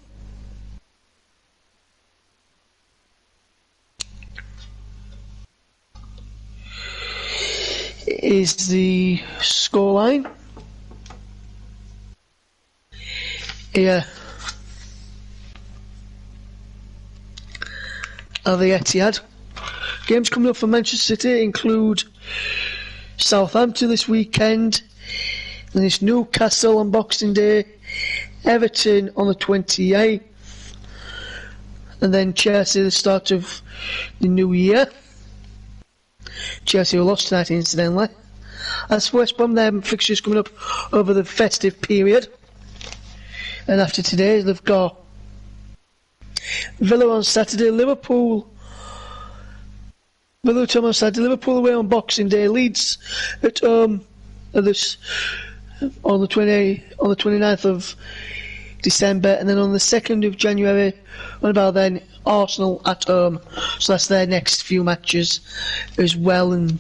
Is the scoreline here of the Etihad. Games coming up for Manchester City include Southampton this weekend, and it's Newcastle on Boxing Day, Everton on the 28th, and then Chelsea at the start of the new year. Chelsea who lost tonight, incidentally. As for West Brom, their fixtures coming up over the festive period, and after today they've got Villa on Saturday, Liverpool on Saturday, Liverpool away on Boxing Day, Leeds at home on the 29th of December, and then on the 2nd of January, what about then, Arsenal at home. So that's their next few matches as well. And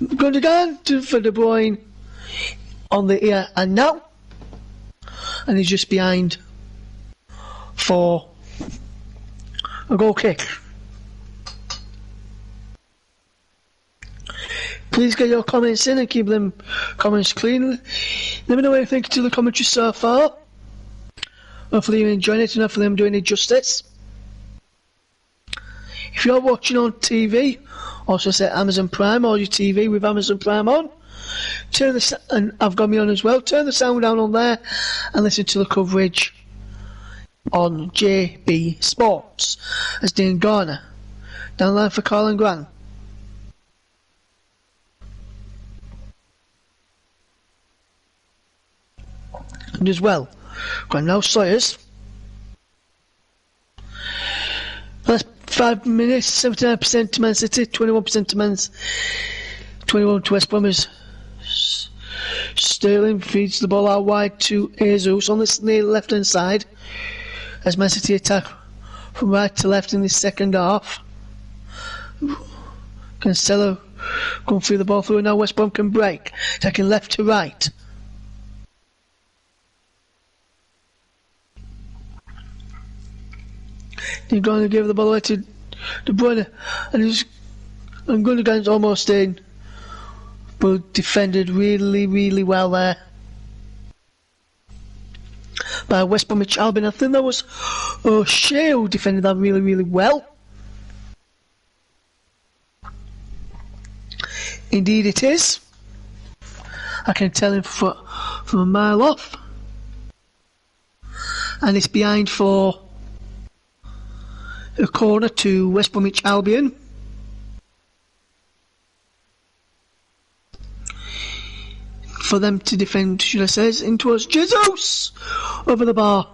Gundogan for De Bruyne on the here and now, and he's just behind for a goal kick. Please get your comments in and keep them comments clean. Let me know what you think to the commentary so far. Hopefully you're enjoying it and hopefully I'm doing it justice. If you're watching on TV, also set Amazon Prime or your TV with Amazon Prime on, and I've got me on as well, turn the sound down on there and listen to the coverage on JB Sports as Dean Garner. Down line for Carl and Grant. And as well, got now Sawyers. Last 5 minutes, 79% to Man City, 21% to 21 to West Brom. Sterling feeds the ball out wide to Jesus on the left hand side as Man City attack from right to left in the second half. Cancelo going through the ball through, and now West Brom can break, attacking left to right. They're going to give the ball away to De Bruyne, and Gundogan's almost in, but defended really, really well there by West Bromwich Albion. I think that was O'Shea who defended that really, really well. Indeed it is. I can tell him from a mile off. And it's behind for a corner to West Bromwich Albion. For them to defend, should I say, in towards Jesus over the bar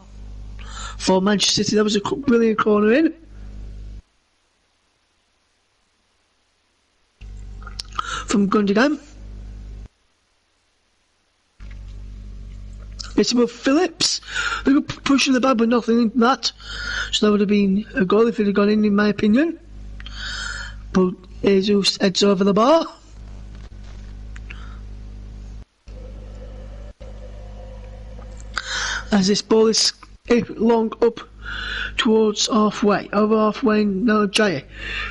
for Manchester City. That was a brilliant corner in. From Gundogan. It's above Phillips. They were pushing the ball, but nothing in that. So that would have been a goal if it had gone in my opinion. But Jesus heads over the bar. As this ball is long up towards halfway. Over halfway now Jaya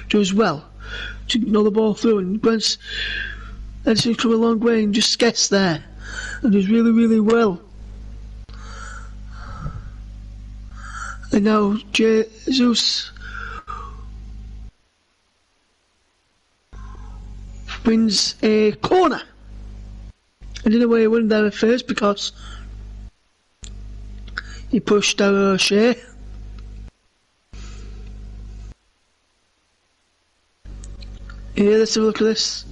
does well to know the ball through, and Brent's actually come a long way and just gets there and does really, really well. And now Jesus wins a corner. And in a way he won there at first because he pushed out O'Shea. Here, let's have a look at this.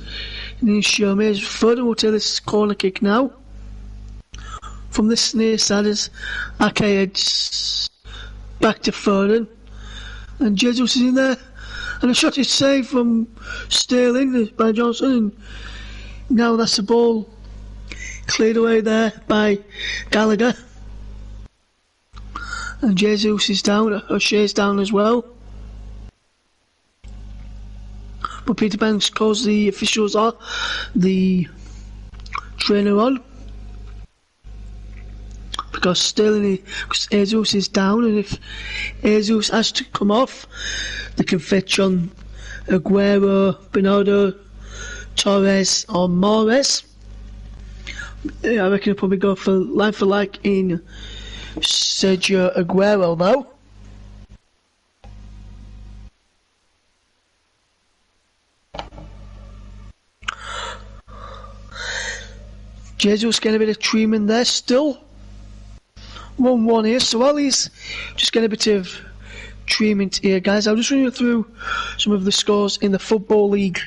And he's shown me. Foden will take this corner kick now. From this near side as Ake heads back to Foden. And Jesus is in there. And a shot is saved from Sterling by Johnson. And now that's the ball cleared away there by Gallagher. And Jesus is down, O'Shea's down as well. But Peter Banks calls the officials on, the trainer on. because Jesus is down, and if Jesus has to come off, they can fetch on Aguero, Bernardo, Torres or Mahrez. I reckon he'll probably go for like in Sergio Aguero though. Jesus getting a bit of treatment there still. 1-1 here, so while he's just getting a bit of treatment here, guys, I'll just run you through some of the scores in the Football League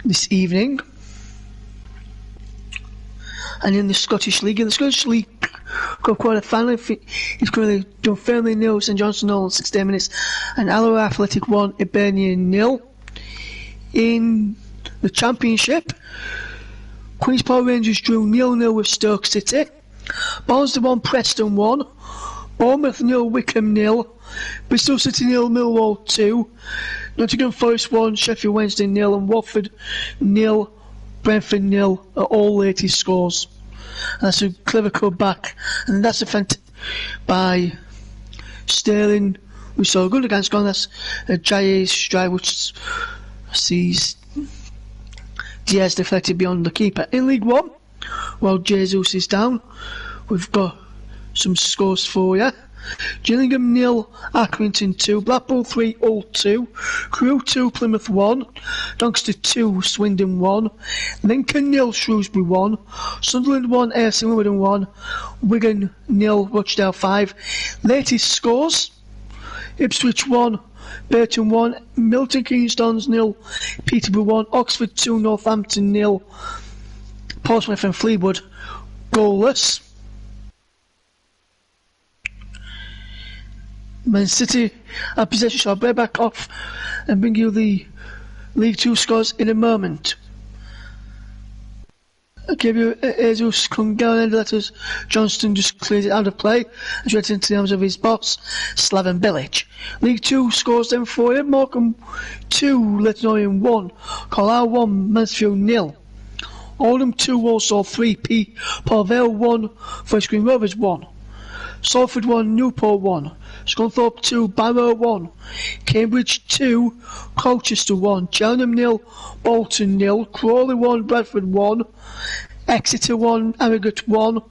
this evening. And in the Scottish League, got quite a final. He's currently done Firmly 0, St Johnstone 0 in 16 minutes, and Alloa Athletic 1, Hibernian 0. In the Championship, Queen's Park Rangers drew 0-0 with Stoke City. Barnsley 1, Preston 1. Bournemouth 0, Wickham 0. Bristol City 0, Millwall 2. Nottingham Forest 1, Sheffield Wednesday 0, and Watford 0, Brentford 0 are all latest scores. And that's a clever comeback, and that's a by Sterling. We saw a good against goal. That's a Jaye's strike, which sees Diaz deflected beyond the keeper. In League 1, while Jesus is down, we've got some scores for you. Gillingham 0, Accrington 2, Blackpool 3, Hull 2, Crewe 2, Plymouth 1, Doncaster 2, Swindon 1, Lincoln 0, Shrewsbury 1, Sunderland 1, AFC Wimbledon 1, Wigan 0, Rochdale 5. Latest scores: Ipswich 1, Burton 1, Milton Keynes Dons 0, Peterborough 1, Oxford 2, Northampton 0, Portsmouth and Fleetwood goalless. Man City at possession, so I'll bear back off and bring you the League 2 scores in a moment. I'll give you Jesus come down and let us. Johnston just clears it out of play and straight into the arms of his boss, Slaven Bilic. League 2 scores then for you: Morecambe 2, Leyton 1, Carlisle 1, Mansfield 0, Oldham 2, Walsall 3, Paul Vale 1, Forest Green Rovers 1, Salford 1, Newport 1, Scunthorpe 2, Barrow 1, Cambridge 2, Colchester 1, Cheltenham 0, Bolton 0, Crawley 1, Bradford 1, Exeter 1, Harrogate 1,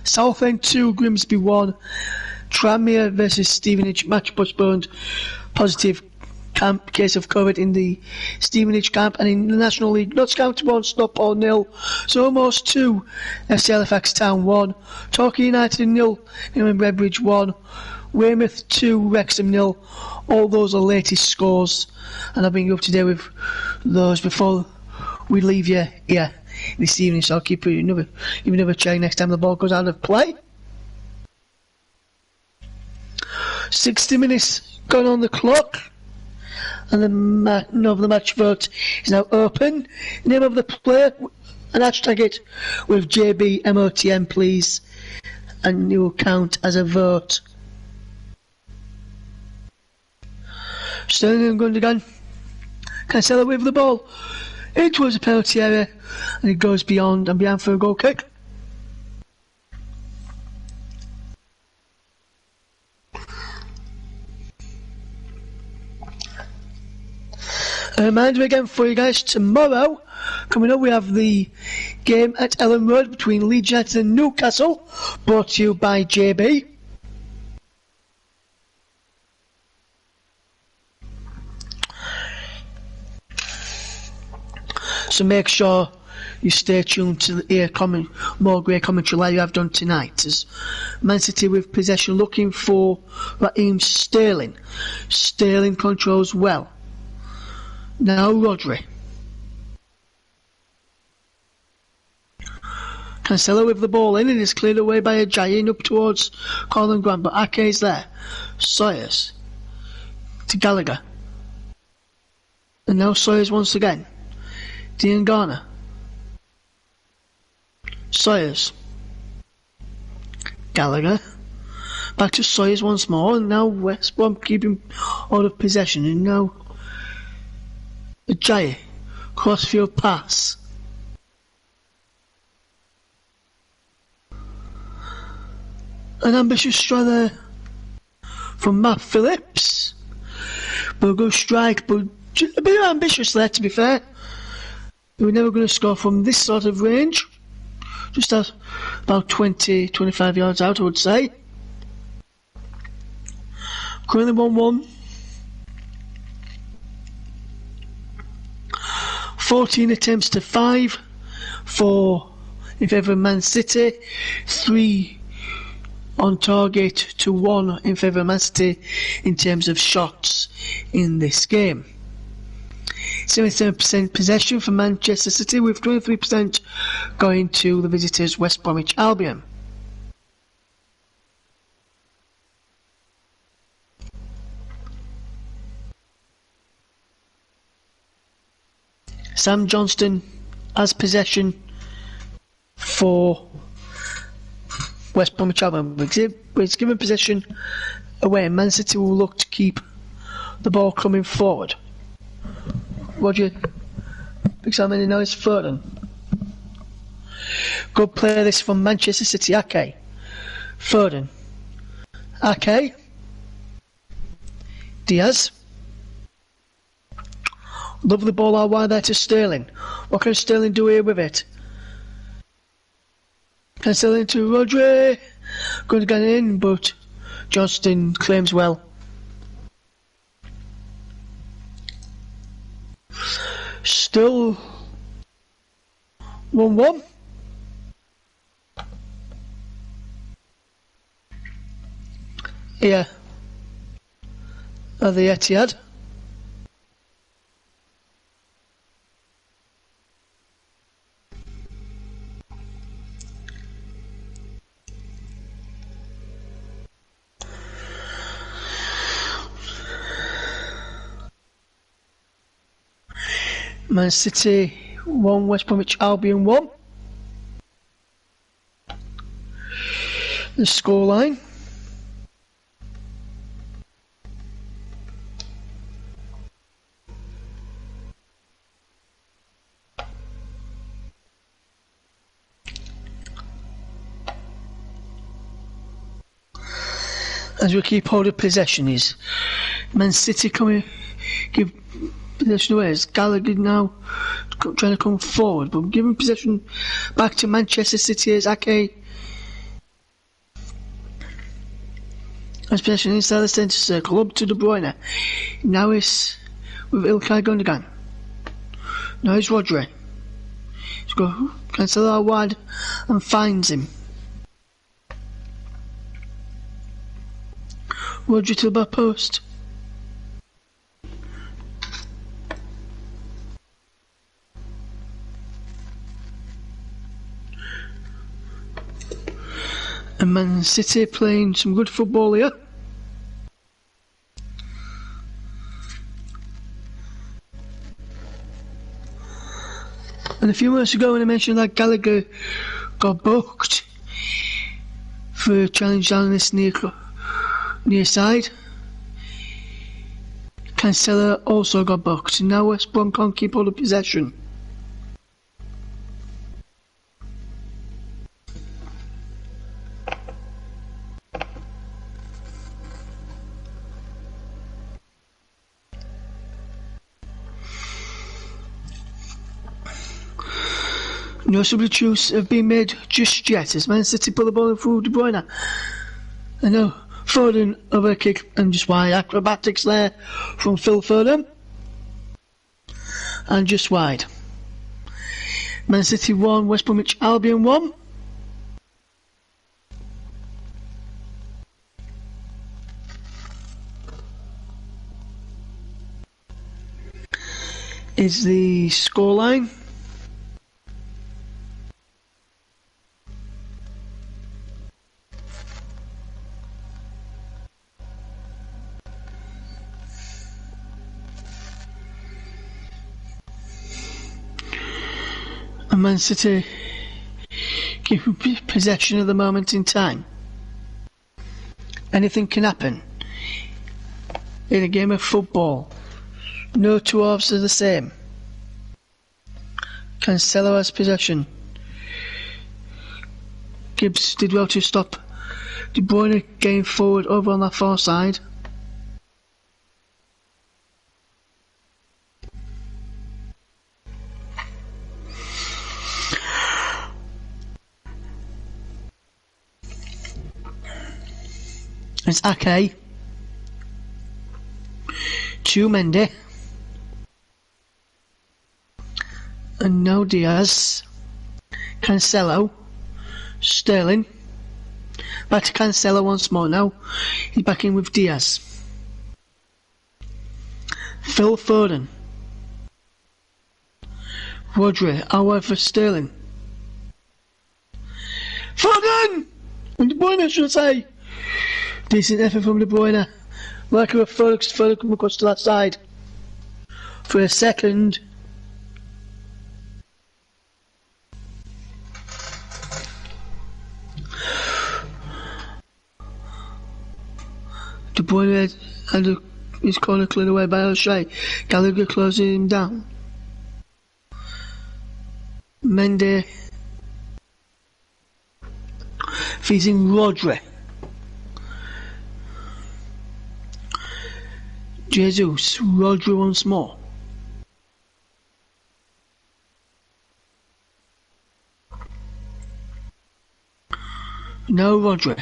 Southend 2, Grimsby 1, Tranmere versus Stevenage, match postponed, positive case of COVID in the Stevenage camp. And in the National League, Notts County 1, Stockport 0, Somos 2, FC Halifax Town 1, Torquay United 0, Newman Redbridge 1, Weymouth 2, Wrexham 0. All those are latest scores, and I'll bring you up to date with those before we leave you here this evening. So I'll keep you another check next time the ball goes out of play. 60 minutes gone on the clock, and the match vote is now open. Name of the player and hashtag it with JBMOTM, please, and you will count as a vote. Sterling and Gundogan. Cancelo with the ball. It was a penalty area, and it goes beyond and beyond for a goal kick. A reminder again for you guys, tomorrow, coming up, we have the game at Ellen Road between Leeds United and Newcastle, brought to you by JB. So make sure you stay tuned to hear more great commentary like you have done tonight. As Man City with possession, looking for Raheem Sterling. Sterling controls well. Now Rodri. Cancelo with the ball in, and is cleared away by Ajayi up towards Colin Grant, but Ake is there. Sawyers to Gallagher. And now Sawyers once again. Dean Garner. Sawyers. Gallagher. Back to Sawyers once more, and now West Brom keeping all of possession, and now Ajayi. Crossfield pass. An ambitious strike there from Matt Phillips. But a good strike, but a bit ambitious there, to be fair. They were never going to score from this sort of range. Just about 20-25 yards out, I would say. Currently 1-1. 14 attempts to 5 in favour of Man City. 3 on target to 1 in favour of Man City in terms of shots in this game. 77% possession for Manchester City, with 23% going to the visitors West Bromwich Albion. Sam Johnston has possession for West Bromwich Albion. It's given possession away. Man City will look to keep the ball coming forward. Roger picks how many now is Foden. Good play this from Manchester City. Ake. Foden. Ake. Diaz. Lovely ball out wide there to Sterling. What can Sterling do here with it? Can Sterling to Rodri. Going to get in, but Johnston claims well. Still 1-1. Here at the Etihad. Man City 1, West Bromwich Albion 1. The scoreline. As we keep hold of possession is Man City coming, give possession away. As Gallagher now trying to come forward, but giving possession back to Manchester City as Ake. As possession inside the centre circle, up to De Bruyne. Now it's with Ilkay Gundogan. Now it's Rodri. He's got cancel out wide and finds him. Rodri to the back post. And Man City playing some good football here. And a few months ago when I mentioned that Gallagher got booked for a challenge down this near side, Cancelo also got booked. And now West Brom can't keep all the possession. No substitutes have been made just yet as Man City put the ball in through De Bruyne. And now Foden over a kick and just wide. Acrobatics there from Phil Foden. And just wide. Man City 1, West Bromwich Albion 1. Is the scoreline. And Man City keep possession at the moment in time. Anything can happen in a game of football. No two halves are the same. Cancelo has possession. Gibbs did well to stop De Bruyne getting forward over on that far side. It's Ake to Mendy, and now Diaz, Cancelo, Sterling, back to Cancelo once more now, he's back in with Diaz, Phil Foden, Rodri, away for Sterling, Foden! And De Bruyne, should I say. Decent effort from De Bruyne. Like a Foden come across to that side. For a second. De Bruyne had his corner cleared away by O'Shea. Gallagher closing him down. Mendy facing Rodri. Jesus, Rodri once more. Now Rodri.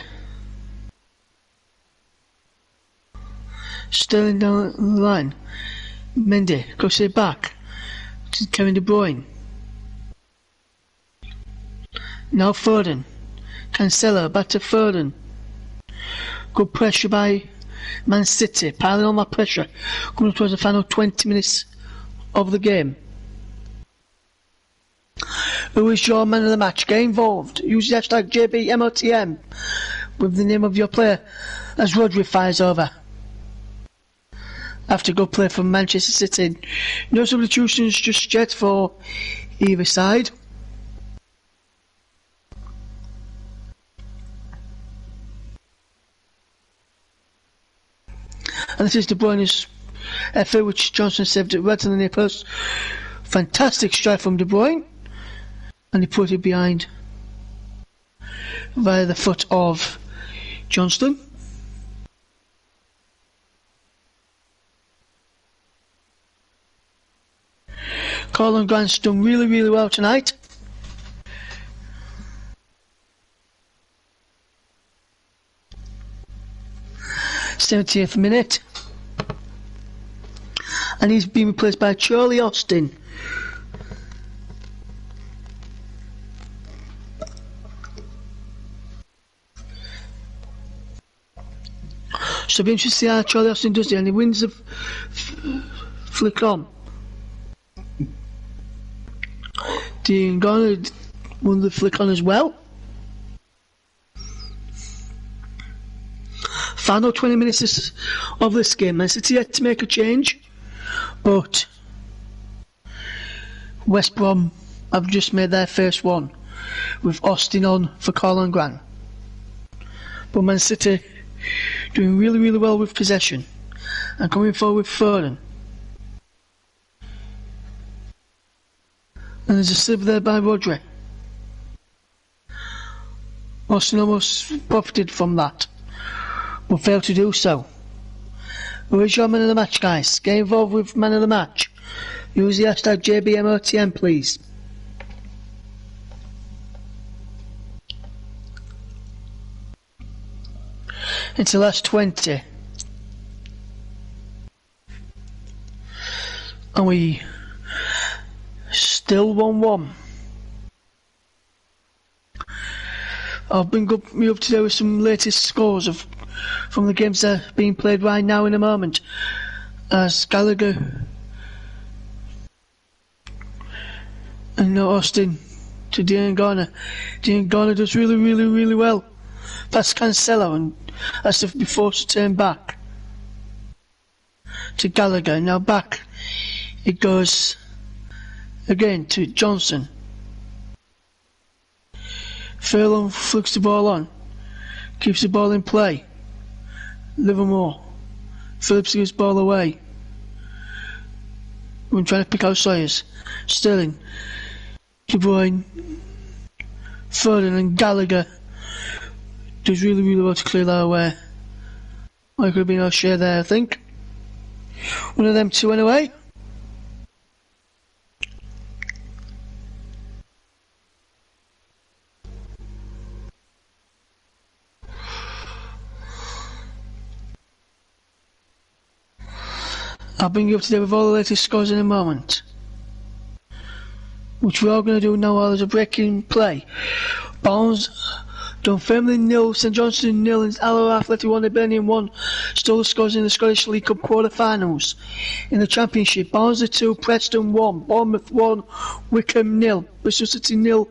Sterling down the line. Mendy goes it back to Kevin De Bruyne. Now Foden. Cancelo back to Foden. Good pressure by Man City, piling on that pressure, coming towards the final 20 minutes of the game. Who is your man of the match? Get involved. Use the hashtag JBMOTM with the name of your player as Rodri fires over. After good play from Manchester City. No substitutions just yet for either side. And this is De Bruyne's effort, which Johnson saved it right to the near post. Fantastic strike from De Bruyne. And he put it behind via the foot of Johnston. Colin Grant's done really, really well tonight. '70th minute. And he's been replaced by Charlie Austin. So it'll be interesting to see how Charlie Austin does it, and he wins the flick on. Dean Garner won the flick on as well. Final 20 minutes of this game. Man City had to make a change, but West Brom have just made their first one with Austin on for Colin Grant. But Man City doing really, really well with possession and coming forward with Foden. And there's a slip there by Rodri. Austin almost profited from that, but failed to do so. Who is your man of the match, guys? Get involved with man of the match. Use the hashtag JBMOTM, please. It's the last 20. And we still 1-1. I'll bring you up to date with some latest scores from the games that are being played right now in a moment. As Gallagher and Austin to Dean Garner. Dean Garner does really, really, really well. Past Cancelo and as if before to turn back to Gallagher. Now back it goes again to Johnson. Furlong flicks the ball on, keeps the ball in play. Livermore, Phillips gives ball away. We're trying to pick out Sawyers. Sterling, De Bruyne, Foden and Gallagher does really, really well to clear that away. Might could have been our share there, I think. One of them two anyway. I'll bring you up to date with all the latest scores in a moment. Which we're all going to do now while there's a break in play. Barnes, Dunfermline 0, St Johnstone 0, and Alloa Athletic 1, Burnley 1. Still the scores in the Scottish League Cup quarter-finals. In the Championship, Barnsley 2, Preston 1, Bournemouth 1, Wickham 0, Bristol City 0,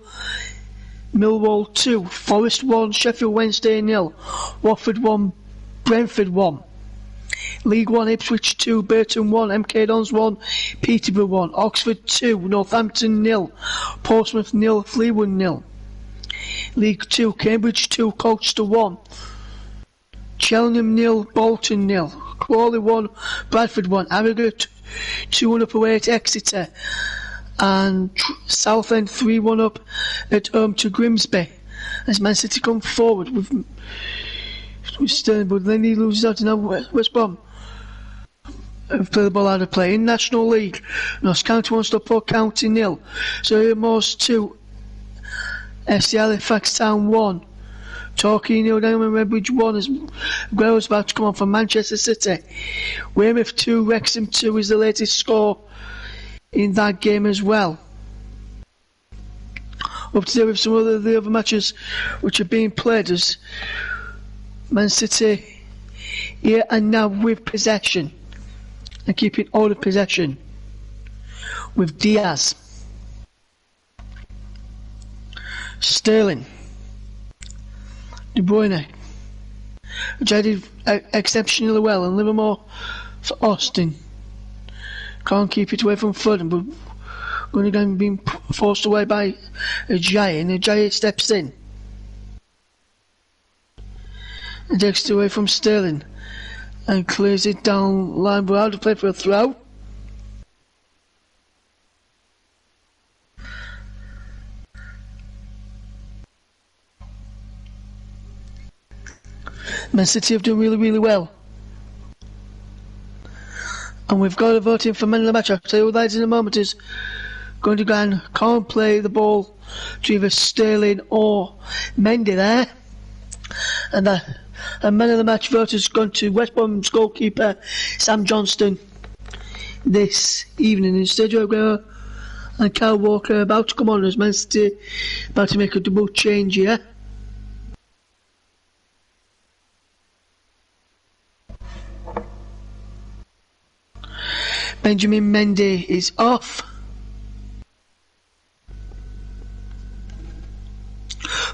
Millwall 2, Forest 1, Sheffield Wednesday 0, Watford 1, Brentford 1. League 1, Ipswich 2, Burton 1, MK Dons 1, Peterborough 1, Oxford 2, Northampton 0, Portsmouth 0, Fleetwood 0. League 2, Cambridge 2, Colchester 1, Cheltenham 0, Bolton 0, Crawley 1, Bradford 1, Harrogate 2-1 up away at Exeter, and Southend 3-1 up at home to Grimsby. As Man City come forward with Sterling, but then he loses out to now West Brom. Play the ball out of play. In National League, Notts County 1, Stockport County 0, Surrey 2, FC Halifax Town 1, Torquay 0, Diamond Redbridge 1 as Guerrero's about to come on from Manchester City. Weymouth 2, Wrexham 2 is the latest score in that game as well. Up to date with some of the other matches which are being played as Man City here and now with possession and keeping all the possession with Diaz, Sterling, De Bruyne, which I did exceptionally well, and Livermore for Austin. Can't keep it away from Foden, but going to be forced away by Ajayi, and Ajayi steps in and takes it away from Sterling and clears it down line, but out to play for a throw. Man City have done really, really well. And we've got a vote in for man of the match. I'll tell you what that is in a moment. Is going to go and can't play the ball to either Sterling or Mendy there. And man of the match vote has gone to West Brom's goalkeeper Sam Johnston this evening. Instead, Aguero and Kyle Walker about to come on as Man City about to make a double change here. Benjamin Mendy is off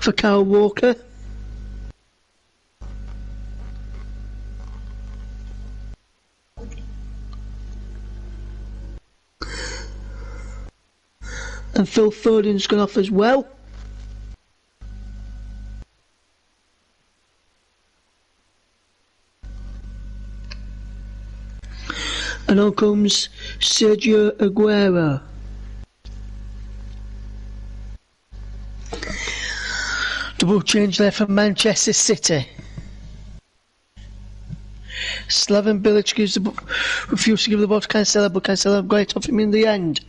for Kyle Walker. And Phil Foden's gone off as well. And on comes Sergio Aguero. Double change there for Manchester City. Slaven Bilic refuses to give the ball to Cancelo, but Cancelo got it off him in the end.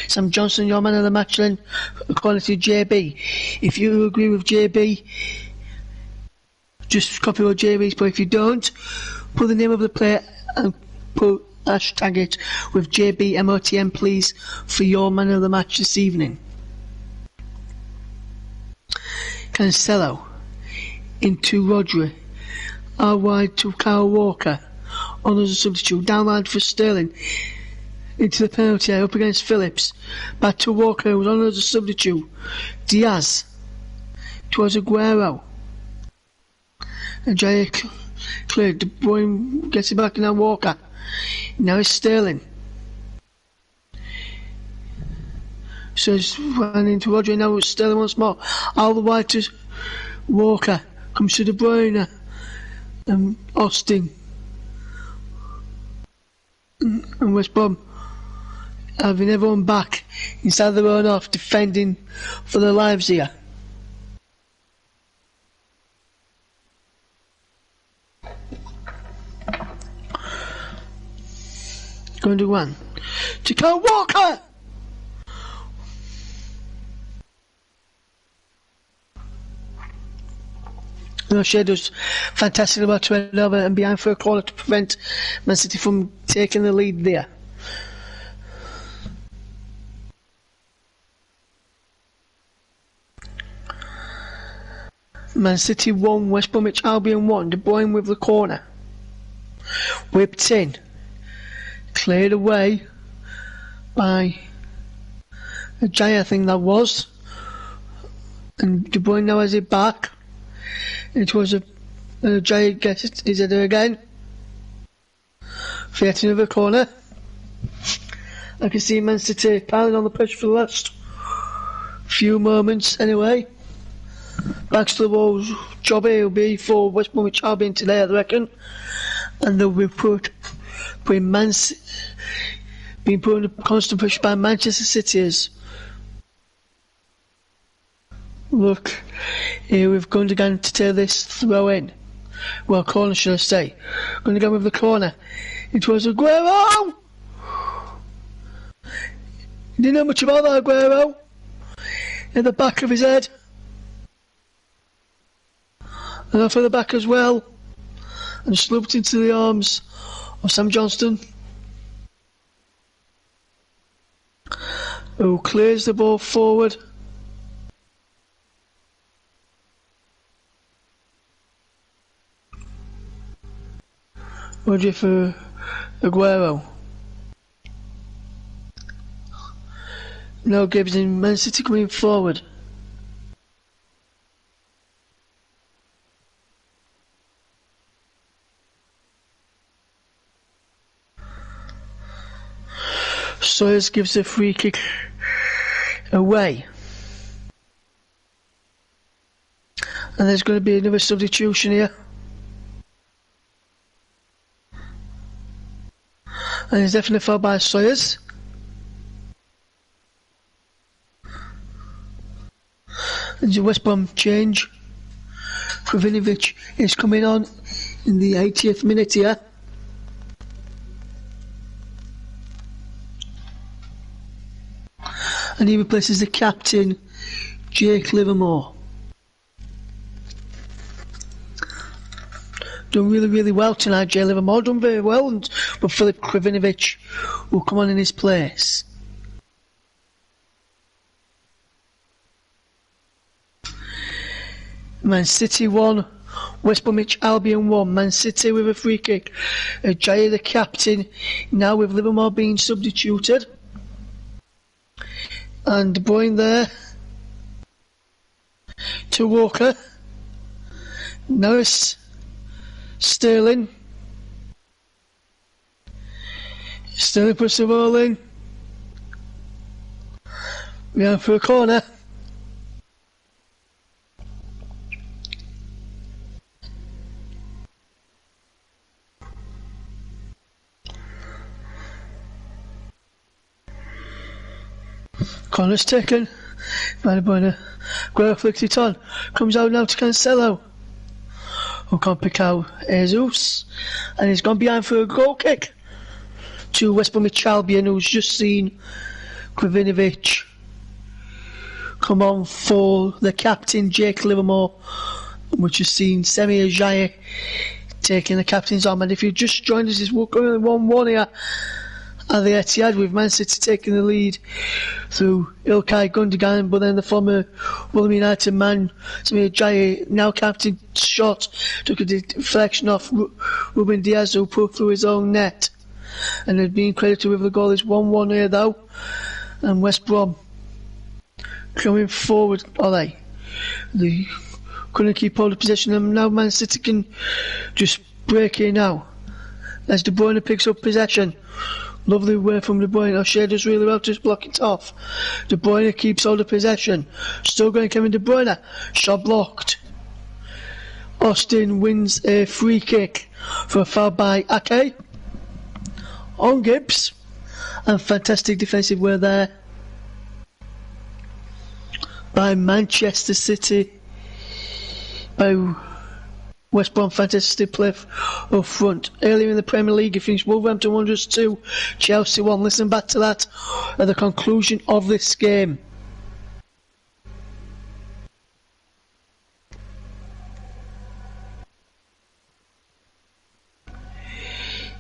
Sam Johnson, your man of the match then, according to JB. If you agree with JB, just copy what JB's put. If you don't, put the name of the player and put hashtag it with JBMOTM, please, for your man of the match this evening. Cancelo into Rodri. Out wide to Kyle Walker. On as a substitute. Downline for Sterling. Into the penalty area up against Phillips. Back to Walker, who was on as a substitute. Diaz. Towards Aguero. And Jay cleared. De Bruyne gets it back now Walker. Now it's Sterling. So it's running into Rodri. Now it's Sterling once more. All the way to Walker. Comes to De Bruyne. And Austin. And West Brom having everyone back inside their own half, defending for their lives here. Gundogan to Kyle Walker. O'Shea does fantastic about to head over and behind for a corner to prevent Man City from taking the lead there. Man City 1, West Bromwich Albion 1. De Bruyne with the corner. Whipped in. Cleared away by a Jay, I think that was. And De Bruyne now has it back. It was a Jay gets it. Is it there again? For yet another corner. I can see Man City piling on the pressure for the last few moments anyway. Back to the walls. Job here will be for West Bromwich Albion today, I reckon. And they'll be being put under constant pressure by Manchester City's. Look, here we've Gundogan to take this throw in. Well, corner should I say. Gundogan with the corner. It was Aguero! He didn't know much about that Aguero. In the back of his head. And off at the back as well. And slipped into the arms of Sam Johnston. Who clears the ball forward. Roger for Aguero. Now Gibbs in Man City coming forward. Sawyers gives a free kick away. And there's going to be another substitution here. And it's definitely fouled by Sawyers. And the West Brom change. Krovinovic is coming on in the 80th minute here. And he replaces the captain, Jake Livermore. Done really well tonight, Jake Livermore. Done very well, but Filip Krovinovic will come on in his place. Man City 1, West Bromwich Albion 1. Man City with a free kick. Jay, the captain, now with Livermore being substituted. And De Bruyne there to Walker. Norris, Sterling. Sterling puts the ball in. Behind for a corner. Corner's taken by De Bruyne. Aguero flicks it on. Comes out now to Cancelo. Who can't pick out Jesus. And he's gone behind for a goal kick. To West Bromwich Albion, who's just seen Krovinovic come on for the captain, Jake Livermore. Which has seen Semi Ajayi taking the captain's arm. And if you've just joined us, it's 1-1 here at the Etihad, with Man City taking the lead through Ilkay Gundogan, but then the former Fulham United man, Semi Ajayi, now captain, shot, took a deflection off Ruben Diaz, who put through his own net. And had been credited with the goal. It's 1-1 here though. And West Brom coming forward, are they? They couldn't keep hold of possession, and now Man City can just break in now. As De Bruyne picks up possession. Lovely way from De Bruyne. O'Shea does really well to just block it off. De Bruyne keeps hold of possession. Still going Kevin De Bruyne. Shot blocked. Austin wins a free kick for a foul by Ake on Gibbs. And fantastic defensive work there by Manchester City. By West Brom fantastic play up front. Earlier in the Premier League, he finished Wolverhampton Wanderers 2, Chelsea 1. Listen back to that at the conclusion of this game.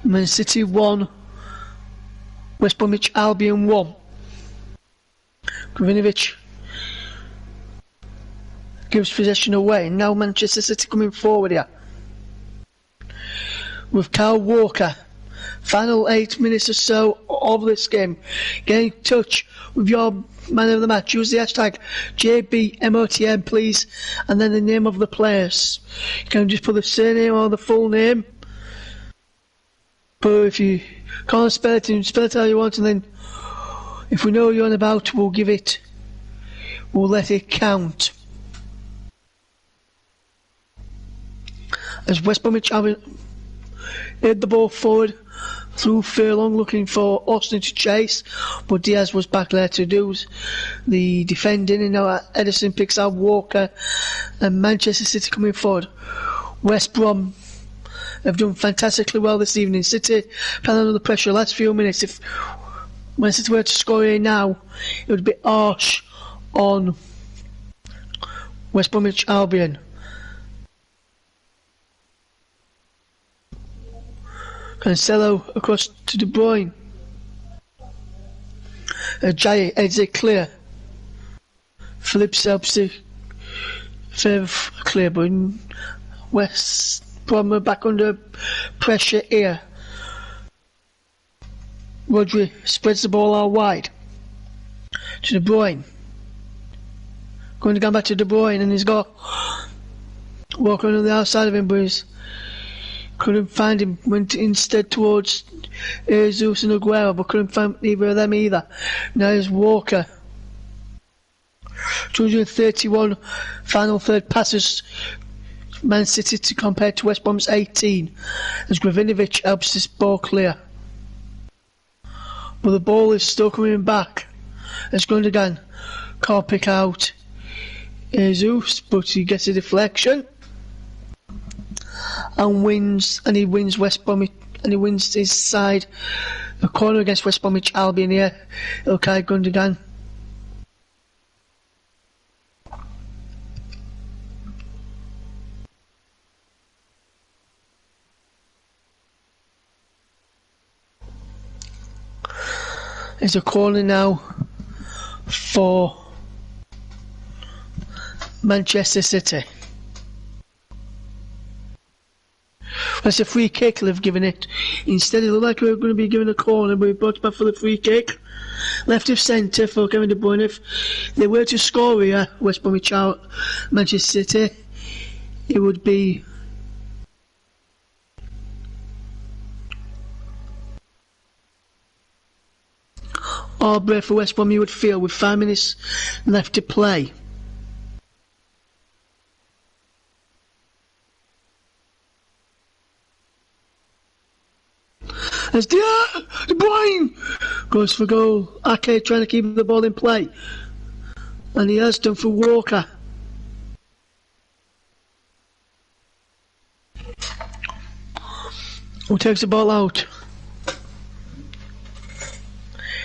Man City 1, West Bromwich Albion 1. Gravinovic gives possession away. Now Manchester City coming forward here with Kyle Walker. Final 8 minutes or so of this game. Get in touch with your man of the match. Use the hashtag JBMOTM, please, and then the name of the players. You can just put the surname or the full name. But if you can't spell it, you spell it how you want, and then if we know you're on about, we'll let it count. As West Bromwich hit the ball forward through Furlong, looking for Austin to chase, but Diaz was back there to do the defending, and now Edison picks out Walker, and Manchester City coming forward. West Brom have done fantastically well this evening. City fell under the pressure the last few minutes. If Man City were to score here now, it would be harsh on West Bromwich Albion. Cancelo across to De Bruyne. Jay heads it clear. Phillips helps to further clear, but West Brom are back under pressure here. Rodri spreads the ball out wide to De Bruyne. Going to go back to De Bruyne, and he's got Walker on the outside of him, but he's couldn't find him. Went instead towards Jesus and Aguero, but couldn't find either of them either. Now here's Walker. 231 final third passes Man City to compare to West Brom's 18, as Gravinovic helps this ball clear. But the ball is still coming back as Gundogan can't pick out Jesus, but he gets a deflection and he wins West Bromwich, and he wins his side the corner against West Bromwich Albion here. Ilkay Gundogan. It's a corner now for Manchester City. That's a free kick they've given it. Instead it looked like we were going to be given a corner, but we brought it back for the free kick. Left of centre for Kevin De Bruyne. If they were to score here, West Bromwich out Manchester City, it would be all brave for West Brom, you would feel, with 5 minutes left to play. As De Bruyne goes for goal. Ake trying to keep the ball in play, and he has done for Walker. Who takes the ball out?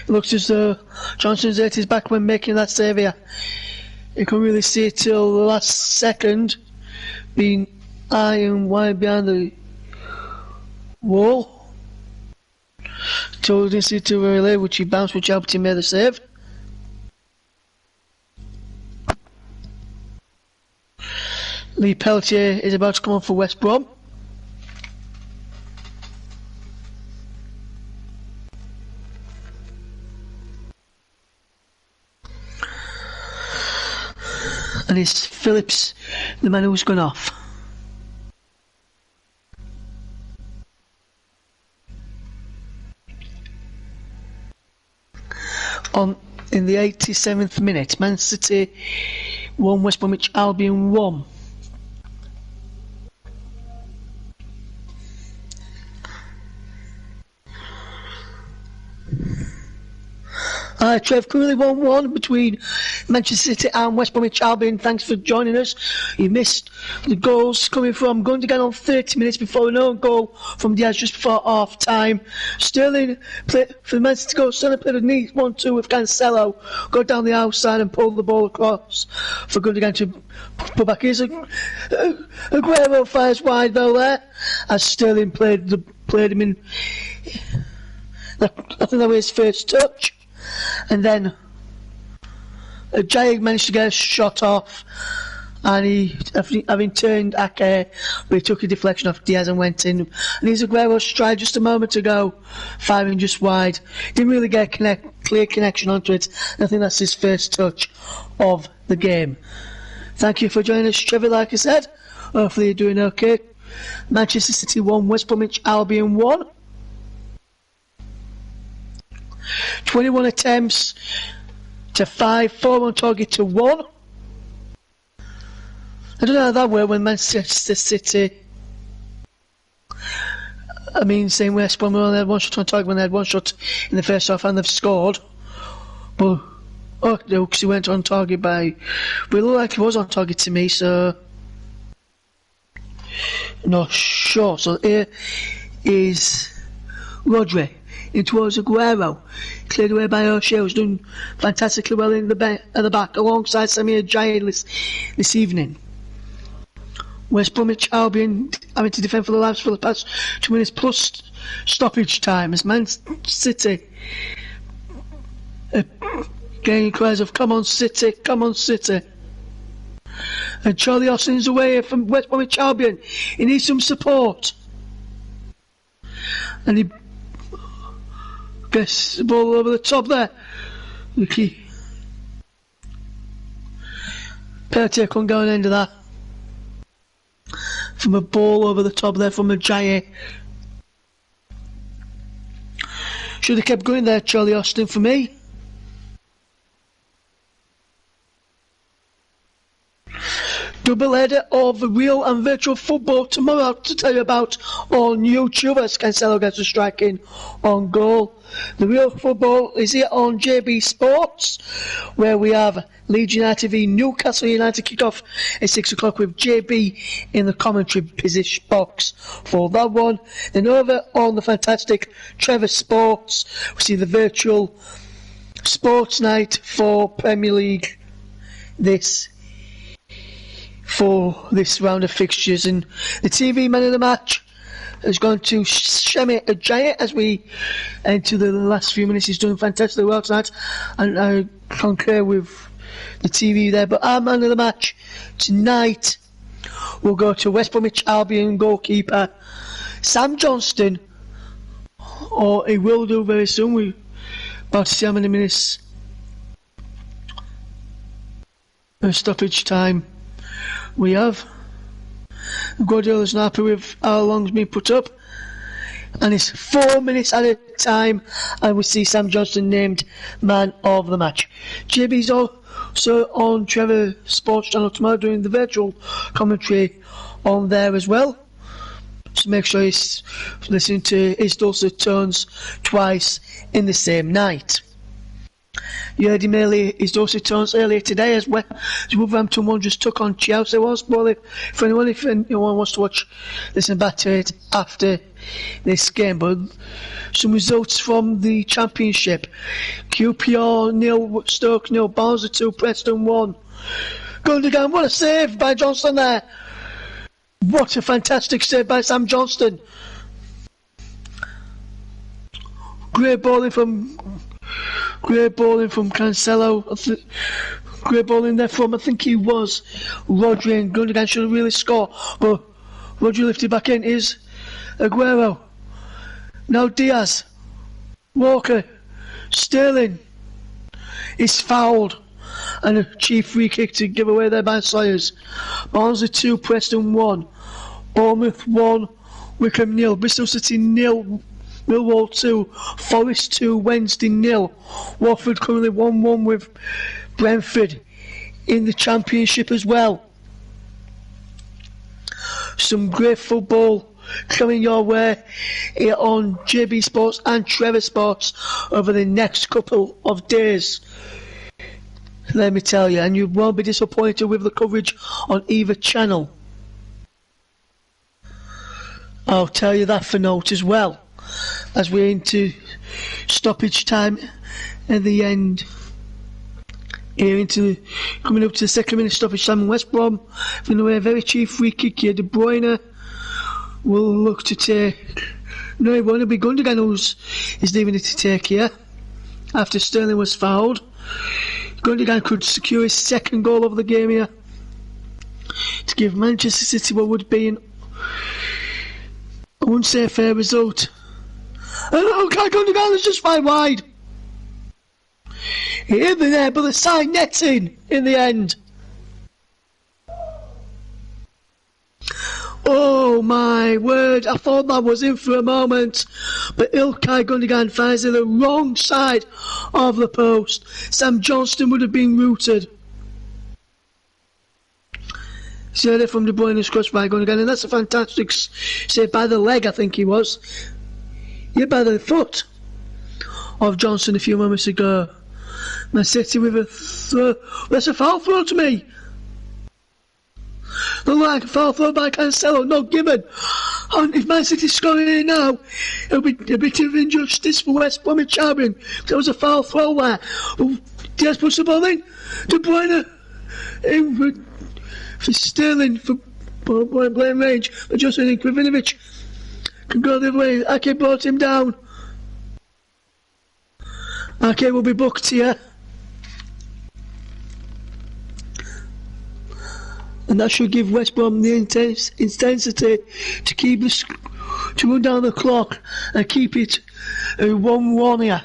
It looks as though Johnson's at his back when making that save here. You can really see it till the last second, being high and wide behind the wall. Told him to relay, which he bounced, which helped him make the save. Lee Peltier is about to come on for West Brom. And it's Phillips, the man who's gone off. In the 87th minute, Man City 1, West Bromwich Albion 1. Trev, currently 1-1 between Manchester City and West Bromwich Albion. Thanks for joining us. You missed the goals coming from Gundogan on 30 minutes before an own goal from Diaz just before half time. Sterling played for the Manchester goal. Sterling played a neat 1-2 with Cancelo. Go down the outside and pull the ball across for Gundogan to put back. Here's Aguero fires wide though there as Sterling played him in. I think that was his first touch. And then Jay managed to get a shot off, and he, having turned Ake, but he took a deflection off Diaz and went in. And here's Aguero's stride just a moment ago, firing just wide. Didn't really get a clear connection onto it. And I think that's his first touch of the game. Thank you for joining us, Trevor, like I said. Hopefully you're doing okay. Manchester City 1, West Bromwich Albion 1. 21 attempts to 5, 4 on target to 1. I don't know how that worked when Manchester City, saying West Brom only had 1 shot on target when they had 1 shot in the first half and they've scored. But, because he went on target but it looked like he was on target to me, so not sure. So here is Rodri in towards Aguero, cleared away by O'Shea, who's done fantastically well at the back alongside Samir Giant this evening. West Bromwich Albion having to defend for their lives for the past 2 minutes plus stoppage time as Man City getting cries of "Come on City, come on City." And Charlie Austin's away from West Bromwich Albion. He needs some support, and he gets the ball over the top there. Lucky Pelletier couldn't go on the end of that. From a ball over the top there from Ajayi. Should have kept going there, Charlie Austin, for me. Double header of real and virtual football tomorrow to tell you about on YouTube as Cancelo gets a strike in on goal. The real football is here on JB Sports, where we have Leeds United v Newcastle United kick off at 6 o'clock with JB in the commentary position box for that one. Then over on the fantastic Trevor Sports, we see the virtual sports night for Premier League for this round of fixtures, and the TV man of the match is going to Shemi Ajayi as we enter the last few minutes. He's doing fantastically well tonight, and I concur with the TV there. But our man of the match tonight will go to West Bromwich Albion goalkeeper Sam Johnston, or he will do very soon. We're about to see how many minutes of stoppage time we have. Guardiola's not happy with how long's been put up, and it's 4 minutes at a time, and we see Sam Johnston named man of the match. JB's also on Trevor Sports channel tomorrow doing the virtual commentary on there as well, so make sure he's listening to his dulcet tones twice in the same night. You heard him his dulcet tones earlier today as Wolverhampton Wanderers took on Chelsea. If anyone wants to listen back to it after this game. But some results from the Championship: QPR 0, Stoke 0, Barnsley 2, Preston 1. Gundogan, what a save by Johnston there! What a fantastic save by Sam Johnston! Great balling from Cancelo. Great balling there from, I think he was Rodri, and Gundogan should have really scored, but Rodri lifted back in. Is Aguero. Now Diaz. Walker. Sterling is fouled, and a cheap free kick to give away there by Sawyers. Barnsley 2, Preston 1, Bournemouth 1, Wickham 0, Bristol City 0, Millwall 2, Forest 2, Wednesday 0. Watford currently 1-1 with Brentford in the Championship as well. Some great football coming your way here on JB Sports and Trevor Sports over the next couple of days. Let me tell you, and you won't be disappointed with the coverage on either channel. I'll tell you that for note as well, as we're into stoppage time at the end. Here coming up to the second minute stoppage time in West Brom. From the way a very cheap free kick here, De Bruyne will look to take. No, it won't be Gundogan who's leaving it to take here after Sterling was fouled. Gundogan could secure his second goal of the game here to give Manchester City what would be I wouldn't say a fair result. And Gundogan is just fine wide. He hit me there, but the side netting in the end. Oh my word, I thought that was in for a moment, but Ilkay Gundogan finds it the wrong side of the post. Sam Johnston would have been rooted. See there from De Bruyne's cross by Gundogan, and that's a fantastic save by the leg, I think he was. Yeah, by the foot of Johnson a few moments ago. Man City with a throw. That's a foul throw to me. Look like a foul throw by Cancelo, not given. And if Man City scoring it now, it'll be a bit of injustice for West Bromwich Albion. There was a foul throw there. Diaz puts the ball in. De Bruyne in for Sterling for blame range. But Justin Kravinovic can go the other way. Ake brought him down. Ake will be booked here. And that should give West Brom the intensity to keep to run down the clock and keep it 1-1 here.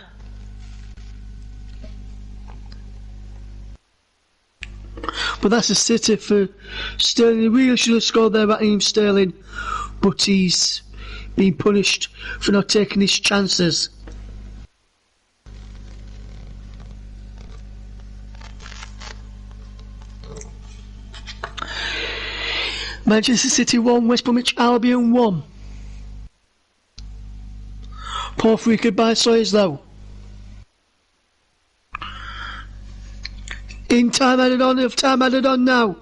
But that's a sitter for Sterling. He really should have scored there, Raheem Sterling, but he's been punished for not taking his chances. Manchester City 1, West Bromwich Albion 1. Poor free kick by Sawyers though. In time added on, of time added on now.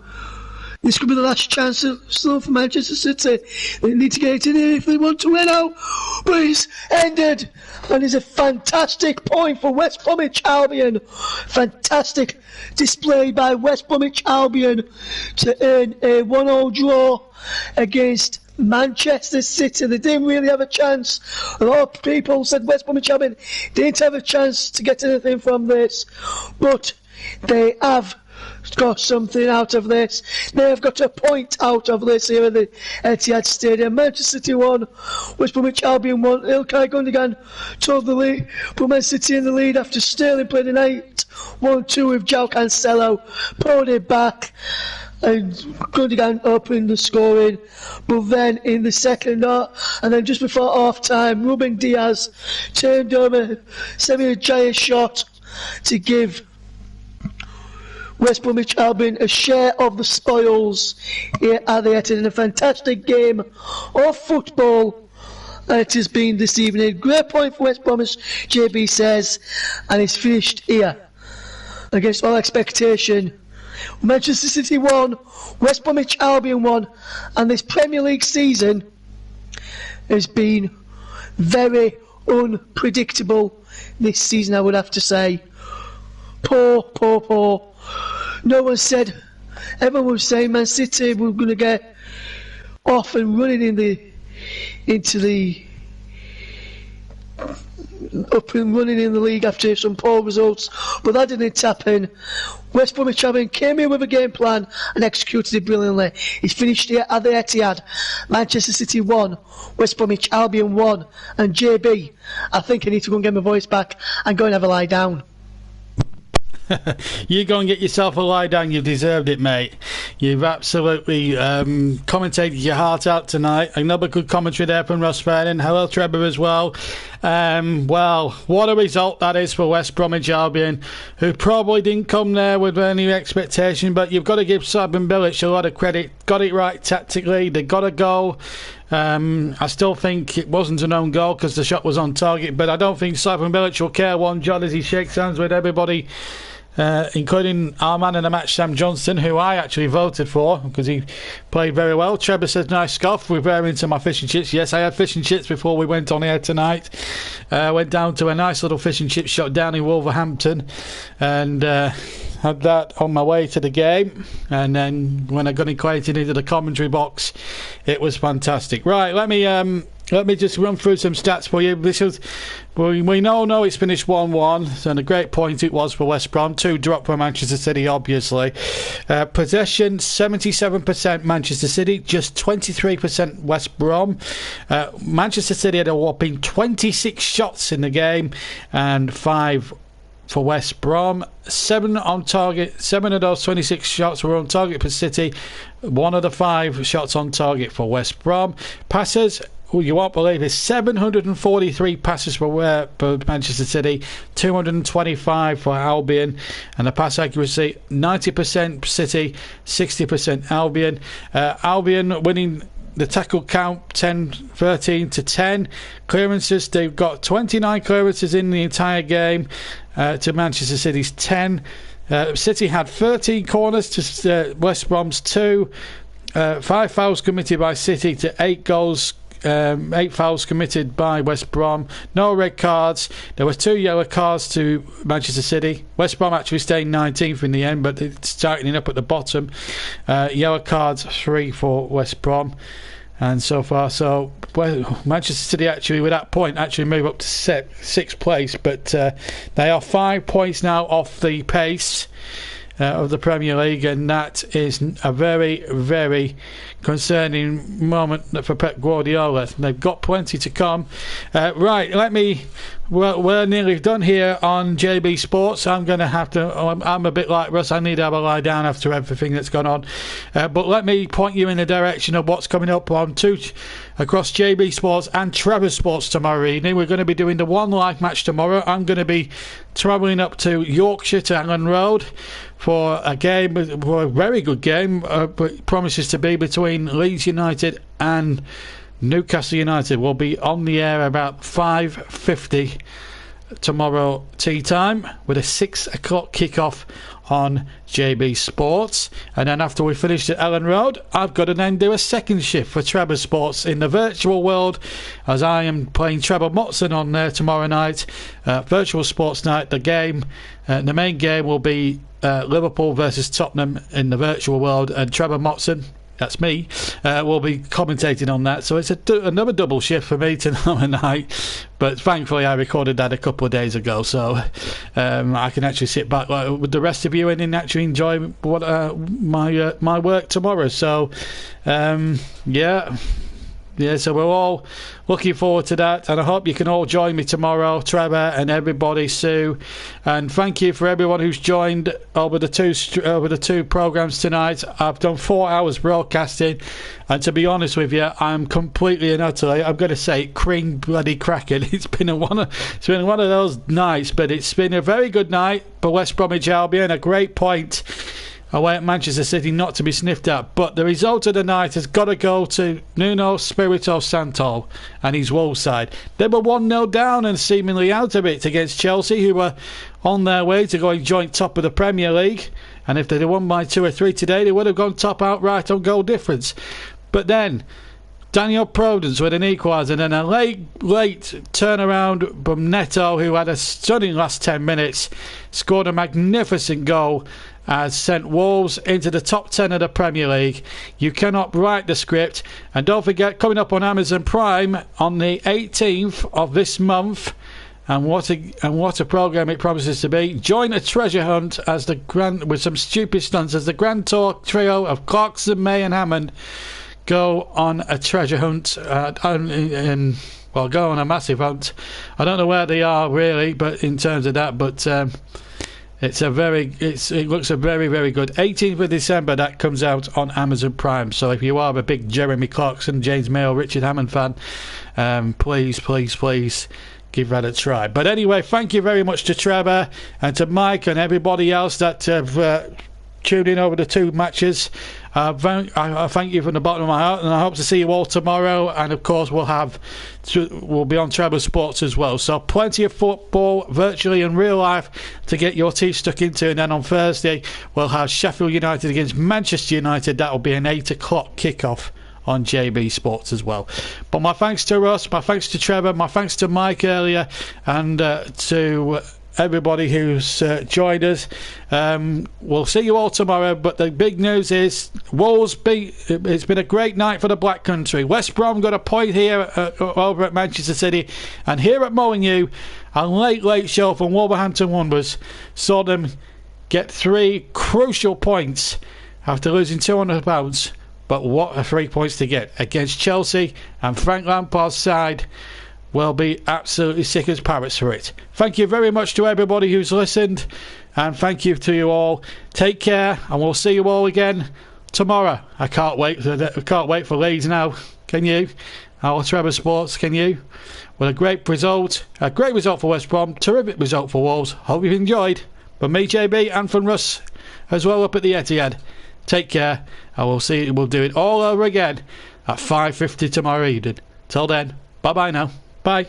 This could be the last chance still for Manchester City. They need to get it in here if they want to win out. But it's ended. And it's a fantastic point for West Bromwich Albion. Fantastic display by West Bromwich Albion to earn a 1-1 draw against Manchester City. They didn't really have a chance. A lot of people said West Bromwich Albion didn't have a chance to get anything from this. But they have got something out of this. They have got a point out of this here at the Etihad Stadium. Manchester City 1, West Bromwich Albion 1. Ilkay Gundogan took the lead, put Man City in the lead after Sterling played a night 1-2 with João Cancelo, pulled it back, and Gundogan opened the scoring. But then in the second half, and then just before half time, Ruben Diaz turned over semi-giant shot to give West Bromwich Albion a share of the spoils here at the Etihad in a fantastic game of football it has been this evening. Great point for West Bromwich, JB says, and it's finished here against all expectation. Manchester City 1, West Bromwich Albion 1, and this Premier League season has been very unpredictable this season, I would have to say. Poor. No one said, everyone was saying Man City were going to get off and running up and running in the league after some poor results, but that didn't happen. West Bromwich Albion came in with a game plan and executed it brilliantly. It's finished here at the Etihad. Manchester City 1, West Bromwich Albion 1, and JB, I think I need to go and get my voice back and go and have a lie down. You go and get yourself a lie down, you've deserved it, mate. You've absolutely commentated your heart out tonight. Another good commentary there from Ross Vernon. Hello, Trevor, as well. Well, what a result that is for West Bromwich Albion, who probably didn't come there with any expectation, but you've got to give Simon Bilic a lot of credit. Got it right tactically. They got a goal. I still think it wasn't an own goal because the shot was on target, but I don't think Simon Bilic will care one jot as he shakes hands with everybody, including our man in the match, Sam Johnston, who I actually voted for because he played very well. Trevor says, nice scoff, referring to my fish and chips. Yes, I had fish and chips before we went on air tonight. Went down to a nice little fish and chip shop down in Wolverhampton and had that on my way to the game. And then when I got invited into the commentary box, it was fantastic. Right, let me just run through some stats for you. We know it's finished 1-1, and a great point it was for West Brom. 2 dropped for Manchester City, obviously. Possession, 77% Manchester City, just 23% West Brom. Manchester City had a whopping 26 shots in the game, and 5 for West Brom. 7 on target. 7 of those 26 shots were on target for City. 1 of the 5 shots on target for West Brom. Passes, you won't believe it, 743 passes for Manchester City, 225 for Albion, and the pass accuracy 90% City, 60% Albion. Albion winning the tackle count 13 to 10. Clearances, they've got 29 clearances in the entire game to Manchester City's 10. City had 13 corners to West Brom's 2. 5 fouls committed by City to 8 goals. 8 fouls committed by West Brom. No red cards. There were 2 yellow cards to Manchester City. West Brom actually staying 19th in the end, but it's tightening up at the bottom. Yellow cards 3 for West Brom. And so far, Manchester City actually, with that point, actually move up to 6th place. But they are 5 points now off the pace of the Premier League, and that is a very, very concerning moment for Pep Guardiola. They've got plenty to come. Right, we're nearly done here on JB Sports. I'm going to have to, I'm a bit like Russ, I need to have a lie down after everything that's gone on. But let me point you in the direction of what's coming up on across JB Sports and Trevor Sports tomorrow evening. We're going to be doing the One Live match tomorrow. I'm going to be travelling up to Yorkshire to Allen Road for a very good game, but it promises to be between Leeds United and Newcastle United. Will be on the air about 5:50 tomorrow tea time with a 6 o'clock kickoff on JB Sports. And then after we finish at Ellen Road, I've got to then do a second shift for Trevor Sports in the virtual world, as I am playing Trevor Motson on there tomorrow night. Virtual Sports night. The main game will be Liverpool versus Tottenham in the virtual world, and Trevor Motson, that's me, will be commentating on that. So it's another double shift for me tomorrow night. But thankfully I recorded that a couple of days ago, so I can actually sit back with the rest of you and actually enjoy my work tomorrow. So so we're all looking forward to that, and I hope you can all join me tomorrow, Trevor and everybody, Sue, and thank you for everyone who's joined over the two programs tonight. I've done 4 hours broadcasting, and to be honest with you, I'm completely and utterly, I'm going to say, cream bloody cracking. It's been one of those nights, but it's been a very good night for West Bromwich Albion. A great point away at Manchester City, not to be sniffed at. But the result of the night has got to go to Nuno Espirito Santo and his Wolves side. They were 1-0 down and seemingly out of it against Chelsea, who were on their way to going joint top of the Premier League. And if they'd have won by 2 or 3 today, they would have gone top outright on goal difference. But then Daniel Prodens with an equaliser, and then a late turnaround from Neto, who had a stunning last 10 minutes, scored a magnificent goal, has sent Wolves into the top 10 of the Premier League. You cannot write the script. And don't forget, coming up on Amazon Prime on the 18th of this month, and what a programme it promises to be. Join a treasure hunt as with some stupid stunts as the Grand Tour trio of Clarkson, May and Hammond go on a treasure hunt go on a massive hunt. I don't know where they are really, but in terms of that, but It looks a very, very good. 18th of December, that comes out on Amazon Prime. So if you are a big Jeremy Clarkson, James Mayo, Richard Hammond fan, please give that a try. But anyway, thank you very much to Trevor and to Mike and everybody else that have tuned in over the 2 matches. I thank you from the bottom of my heart, and I hope to see you all tomorrow. And of course, we'll be on Treble Sports as well. So plenty of football, virtually in real life, to get your teeth stuck into. And then on Thursday, we'll have Sheffield United against Manchester United. That will be an 8 o'clock kickoff on JB Sports as well. But my thanks to Russ, my thanks to Trevor, my thanks to Mike earlier, and to everybody who's joined us. We'll see you all tomorrow, but the big news is Wolves it's been a great night for the Black Country. West Brom got a point here over at Manchester City, and here at Molineux, a late show from Wolverhampton Wanderers saw them get 3 crucial points after losing £200. But what are 3 points to get against Chelsea, and Frank Lampard's side will be absolutely sick as parrots for it. Thank you very much to everybody who's listened, and thank you to you all. Take care, and we'll see you all again tomorrow. I can't wait for Leeds now. Can you? Our Trevor Sports, can you? Well, a great result for West Brom, terrific result for Wolves. Hope you've enjoyed. From me, JB, and from Russ as well up at the Etihad. Take care, and we'll do it all over again at 5:50 tomorrow evening. Till then, bye bye now. Bye.